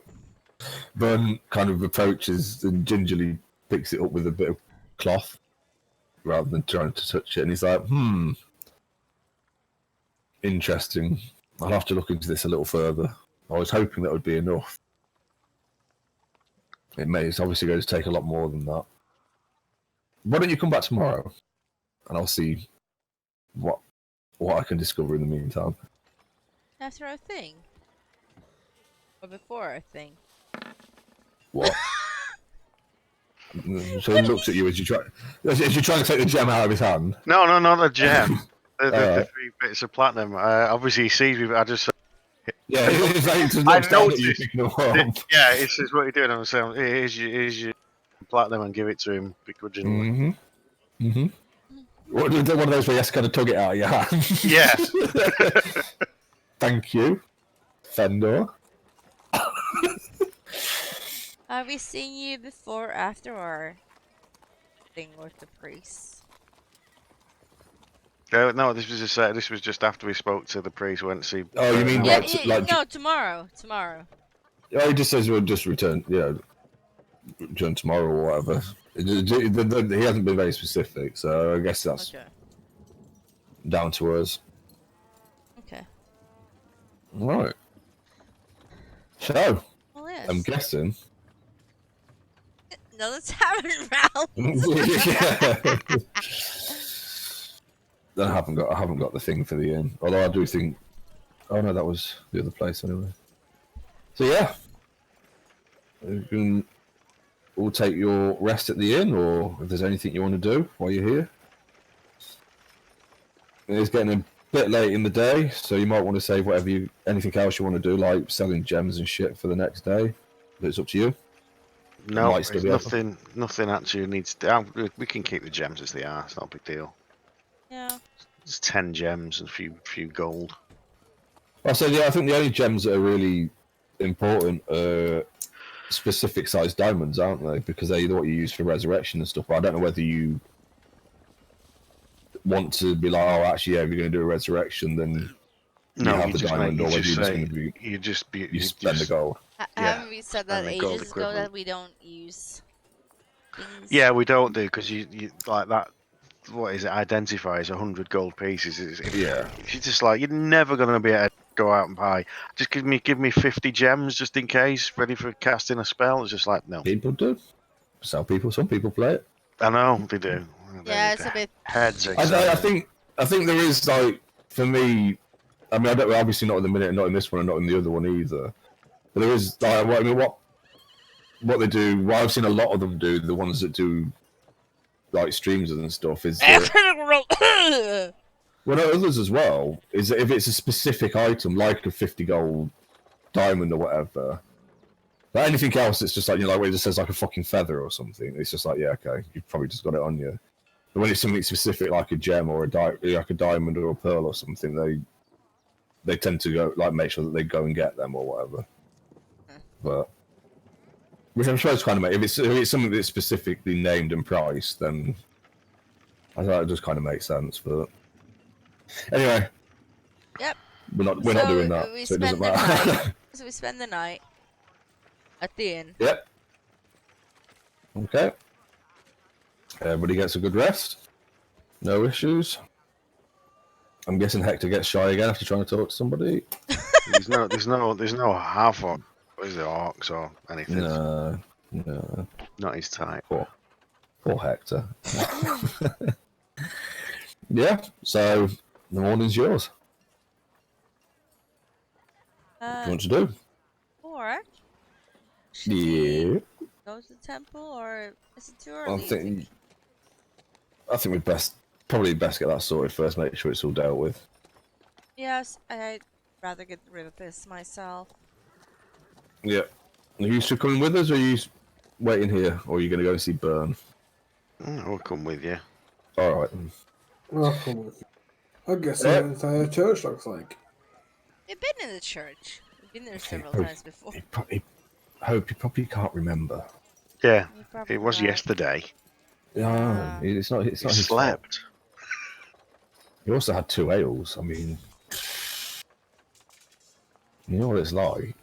Bun kind of approaches and gingerly picks it up with a bit of cloth rather than trying to touch it, and he's like, interesting. I'll have to look into this a little further. I was hoping that would be enough. It's obviously going to take a lot more than that. Why don't you come back tomorrow, and I'll see what I can discover in the meantime. After our thing. Or before our thing. What? So he looks at you as you trying to take the gem out of his hand. No, not the gem. The Alright. 3 bits of platinum. Obviously, he sees me, but I just. Yeah, he's like, just I looks down at you noticed. picking them up. Yeah, it's what you're doing. I'm saying, here's your platinum and give it to him begrudgingly. One of those where you have to kind of tug it out of your hand. Yeah. Thank you, Fendor. Have we seen you before or after our thing with the priest? No, this was just after we spoke to the priest. Went to see. Oh, you mean No, tomorrow. Tomorrow. Oh, he just says we'll just return. Yeah, return tomorrow or whatever. He hasn't been very specific, so I guess that's Okay. down to us. Okay. Right. So, Well, yes. I'm guessing. No, let's have it round. Yeah. I haven't got the thing for the inn. Although I do think. Oh no, that was the other place anyway. So yeah, you can all take your rest at the inn, or if there's anything you want to do while you're here. It's getting a bit late in the day, so you might want to save anything else you want to do, like selling gems and shit for the next day. But it's up to you. No, Might still it's be able. nothing actually needs to. We can keep the gems as they are. It's not a big deal. Yeah. It's 10 gems and a few gold. I said, yeah, I think the only gems that are really important are specific size diamonds, aren't they? Because they're what you use for resurrection and stuff. But I don't know whether you want to be like, oh, actually, yeah, if you're going to do a resurrection, then you have the diamond, or whether you're just going to be you spend the gold. Haven't we said that and the gold ages ago equivalent. that we don't use things? Yeah, we don't do because you like that. What is it? Identifies 100 gold pieces. Yeah. If you're just like, you're never going to be able to go out and buy. Just give me 50 gems just in case, ready for casting a spell. It's just like, no. People do. Some people play it. I know they do. Yeah, it's a bit. Heads. I think there is, like, for me. I mean, I don't obviously not in the minute, not in this one, and not in the other one either. But there is, like, what they do. What I've seen a lot of them do, the ones that do like streams and stuff, is that, well, no, others as well, is that if it's a specific item like a 50 gold diamond or whatever, but anything else, it's just like, you know, like where it just says like a fucking feather or something, it's just like, yeah, okay, you've probably just got it on you. But when it's something specific like a gem or like a diamond or a pearl or something, they tend to go, like, make sure that they go and get them or whatever. But which I'm sure it's kind of if it's something that's specifically named and priced, then I thought it just kind of makes sense. But anyway, Yep. we're not doing that, so it doesn't matter. So we spend the night at the inn. Yep. Okay. Everybody gets a good rest. No issues. I'm guessing Hector gets shy again after trying to talk to somebody. There's no half orc, is there, orcs or anything? No. Not his type. Poor Hector. Yeah. So the morning's yours. What do you want to do? Or Should we Yeah. go to the temple, or is it too I early? you think? think we'd probably best get that sorted first. Make sure it's all dealt with. Yes, I'd rather get rid of this myself. Yeah. Are you still coming with us, or are you waiting here, or are you going to go and see Burn? I'll come with you. All right. I'll come with you. I guess Yeah. the entire church looks like. We've been in the church. We've been there several Oh, times before. I hope you probably can't remember. Yeah, You're probably it was right. yesterday. Yeah, it's not. It's He not his fault. slept. He also had 2 ales. I mean, you know what it's like.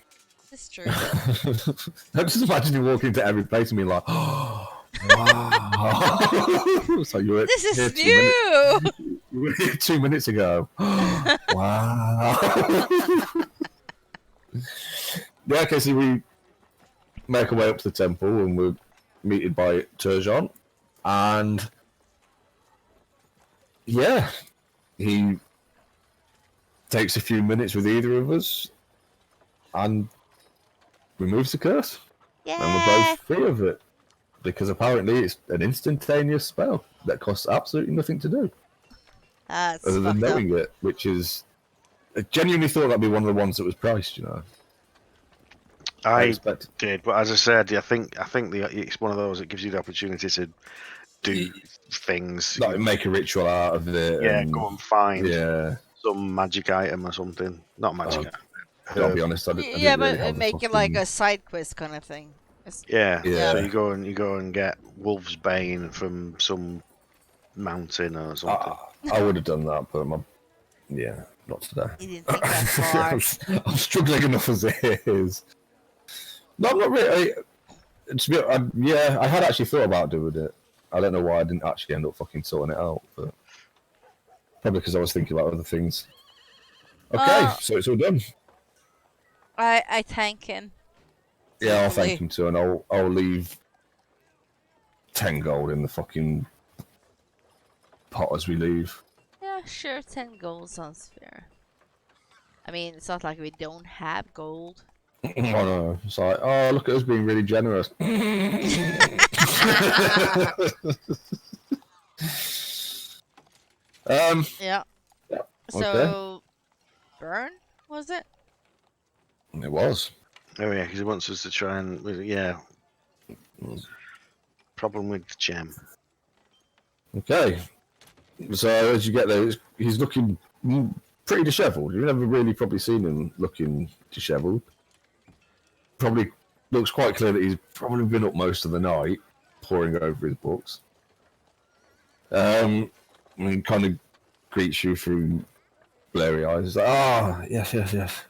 It's true. I just imagine you walking into every place and being like, "Oh, wow!" So you were This here is 2 new! minutes. You were here 2 minutes ago. Wow. Yeah, okay, so we make our way up to the temple and we're meted by Turgeon. And yeah, he takes a few minutes with either of us and removes the curse. And we're Yeah! both free of it. Because apparently it's an instantaneous spell that costs absolutely nothing to do. That's Other than fucked up. knowing it, which is... I genuinely thought that'd be one of the ones that was priced, you know. I expected... did, but as I said, I think it's one of those that gives you the opportunity to do things. Like, make a ritual out of it. Yeah, and... go and find Yeah. some magic item or something. Not magic item. I'll be honest, I didn't Yeah, really but have the make it like fucking- a side quest kind of thing. Yeah. Yeah. So you go and get Wolf's Bane from some mountain or something. I would have done that, but yeah, not today. You didn't think that far. I'm struggling enough as it is. No, I'm not really. I had actually thought about doing it. I don't know why I didn't actually end up fucking sorting it out, but probably because I was thinking about other things. Okay, so it's all done. I thank him. Yeah, I'll Simply. thank him too, and I'll leave 10 gold in the fucking pot as we leave. Yeah, sure, 10 gold sounds fair. I mean, it's not like we don't have gold. Oh no, it's like, oh, look at us being really generous. Yeah. Yeah, So, Burn, was it? It was. Oh yeah, because he wants us to try and problem with the gem. Okay. So as you get there, he's looking pretty dishevelled. You've never really probably seen him looking dishevelled. Probably looks quite clear that he's probably been up most of the night, poring over his books. And he kind of greets you through blurry eyes. He's like, yes.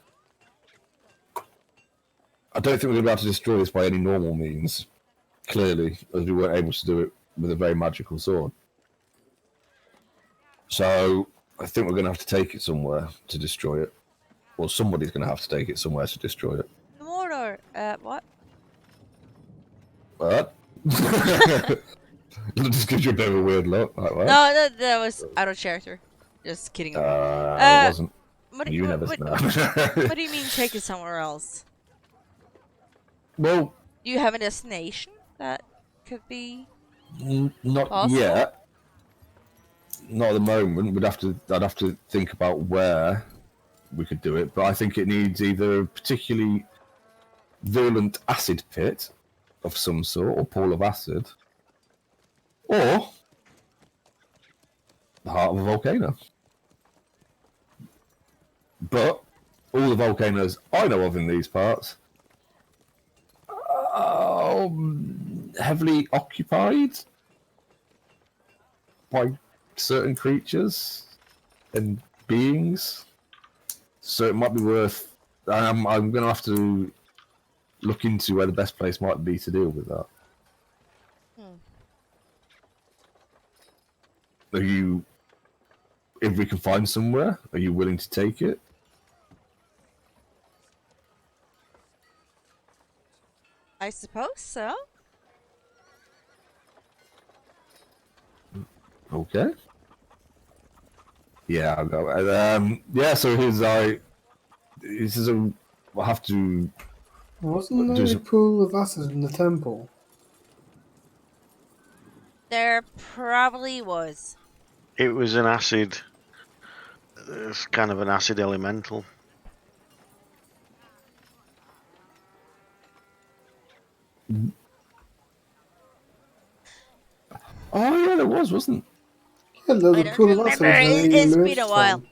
I don't think we're going to be able to destroy this by any normal means, clearly, as we weren't able to do it with a very magical sword. So I think we're going to have to take it somewhere to destroy it. Well, somebody's going to have to take it somewhere to destroy it. Mordor, what? What? It just gives you a bit of a weird look, like that. No, that was out of character. Just kidding. It wasn't. What, You never what, know. what do you mean take it somewhere else? Well, Do you have a destination that could be not possible? yet. Not at the moment. I'd have to think about where we could do it, but I think it needs either a particularly virulent acid pit of some sort, or pool of acid, or the heart of a volcano. But all the volcanoes I know of in these parts are heavily occupied by certain creatures and beings. So it might be worth... I'm going to have to look into where the best place might be to deal with that. Are you... If we can find somewhere, are you willing to take it? I suppose so. Okay. Yeah, I'll go. Yeah, so he says, we'll have to Wasn't Do there a some- pool of acid in the temple? There probably was. It was an acid. It's kind of an acid elemental. Oh yeah, there was, wasn't? Yeah, there was I a don't pool of acid remember. where he It's been emerged a while. from.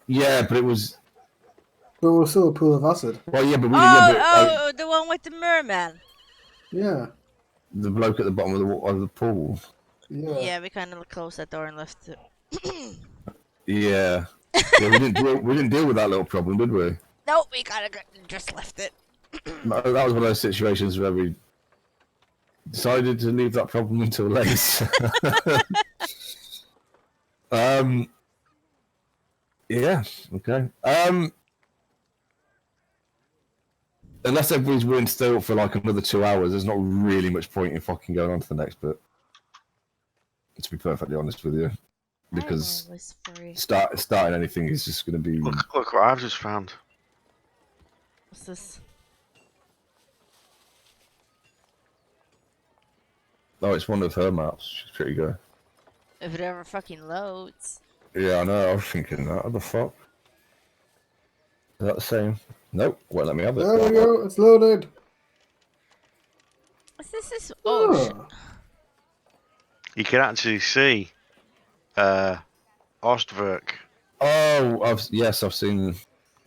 Yeah, but it was. But it was still a pool of acid. Well, yeah, but we. Yeah, Oh, but oh, the one with the merman. Yeah. the bloke at the bottom of the pool. Yeah. Yeah, we kind of closed that door and left it. Yeah. Yeah, we didn't deal with that little problem, did we? Nope, we kind of just left it. That was one of those situations where we decided to leave that problem until late. Yeah. Okay. Unless everybody's willing to stay up for like another 2 hours, there's not really much point in fucking going on to the next bit. To be perfectly honest with you, because I was free. starting anything is just going to be. Look what I've just found. What's this? Oh, it's one of her maps. She's pretty good. If it ever fucking loads. Yeah, I know. I was thinking that. What the fuck? Is that the same? Nope. Won't let me have it. There we go. It's loaded. What's this? Oh, shit. You can actually see Ostwerk. Oh, yes, I've seen.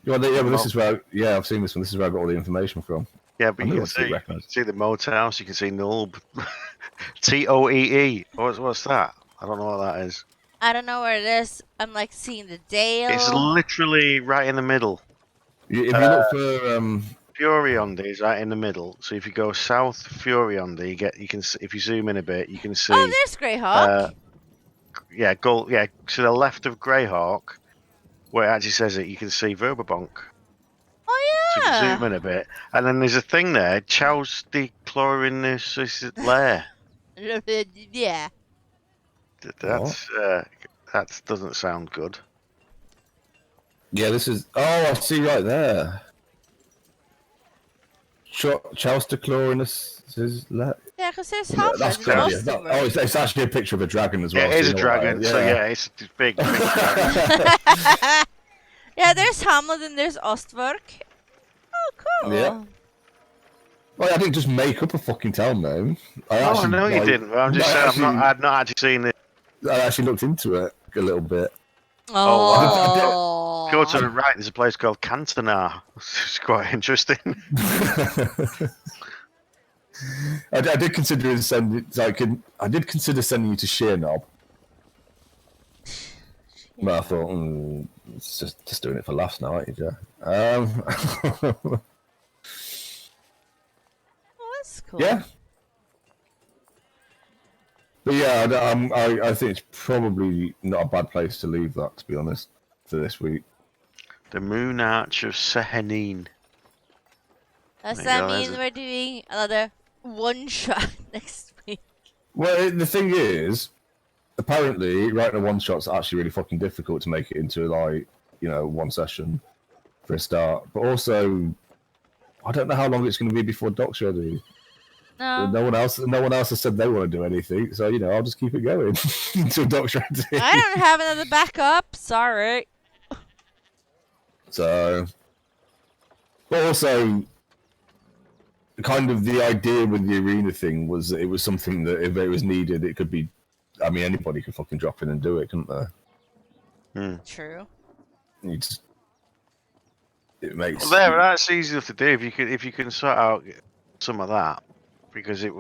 Well, yeah, but this is where. Yeah, I've seen this one. This is where I got all the information from. Yeah, but I you knew can I'd see it recognised. see the moathouse. You can see Nulb. Toee. What's that? I don't know what that is. I don't know where it is. I'm like seeing the Dale. It's literally right in the middle. If you look for Furionde is right in the middle. So if you go south of Furionde, you can if you zoom in a bit, you can see. Oh, there's Greyhawk. Yeah, to the left of Greyhawk, where it actually says it, you can see Verberbonk. Oh So if you yeah. zoom in a bit, and then there's a thing there, Chow's the Chlorinus lair. Yeah. That doesn't sound good. yeah, this is. Oh, I see right there. Chelster Chlorinus is that? Yeah, because there's Yeah, half that's in crazy. most of Oh, it's actually a picture of a dragon as well. Yeah, it is so a you know what dragon. that is. So yeah, it's big. big dragon. Yeah, there's Hamlet and there's Ostwerk. Oh, cool. Yeah. Well, I didn't just make up a fucking town name. I know you didn't. But I'm just saying, I've not actually seen it. I actually looked into it a little bit. Oh. If you go to the right, there's a place called Cantonar. It's quite interesting. I did consider sending. I did consider sending you to Sheerknob. But I thought, it's just doing it for laughs now, aren't you, Joe? Oh, that's cool. Yeah. But yeah, I think it's probably not a bad place to leave that, to be honest, for this week. The Moon Arch of Sehenin. Does There you that go, mean there's we're doing another one shot next week? Well, the thing is, apparently, writing a one-shot's actually really fucking difficult to make it into, like, one session for a start. But also, I don't know how long it's going to be before Doc's ready. No. No one else has said they want to do anything, so I'll just keep it going until Doc's ready. I don't have another backup. Sorry. So, but also, kind of the idea with the arena thing was that it was something that if it was needed, it could be. I mean, anybody could fucking drop in and do it, couldn't they? True. It makes. Well, that's easy enough to do if you can sort out some of that, because it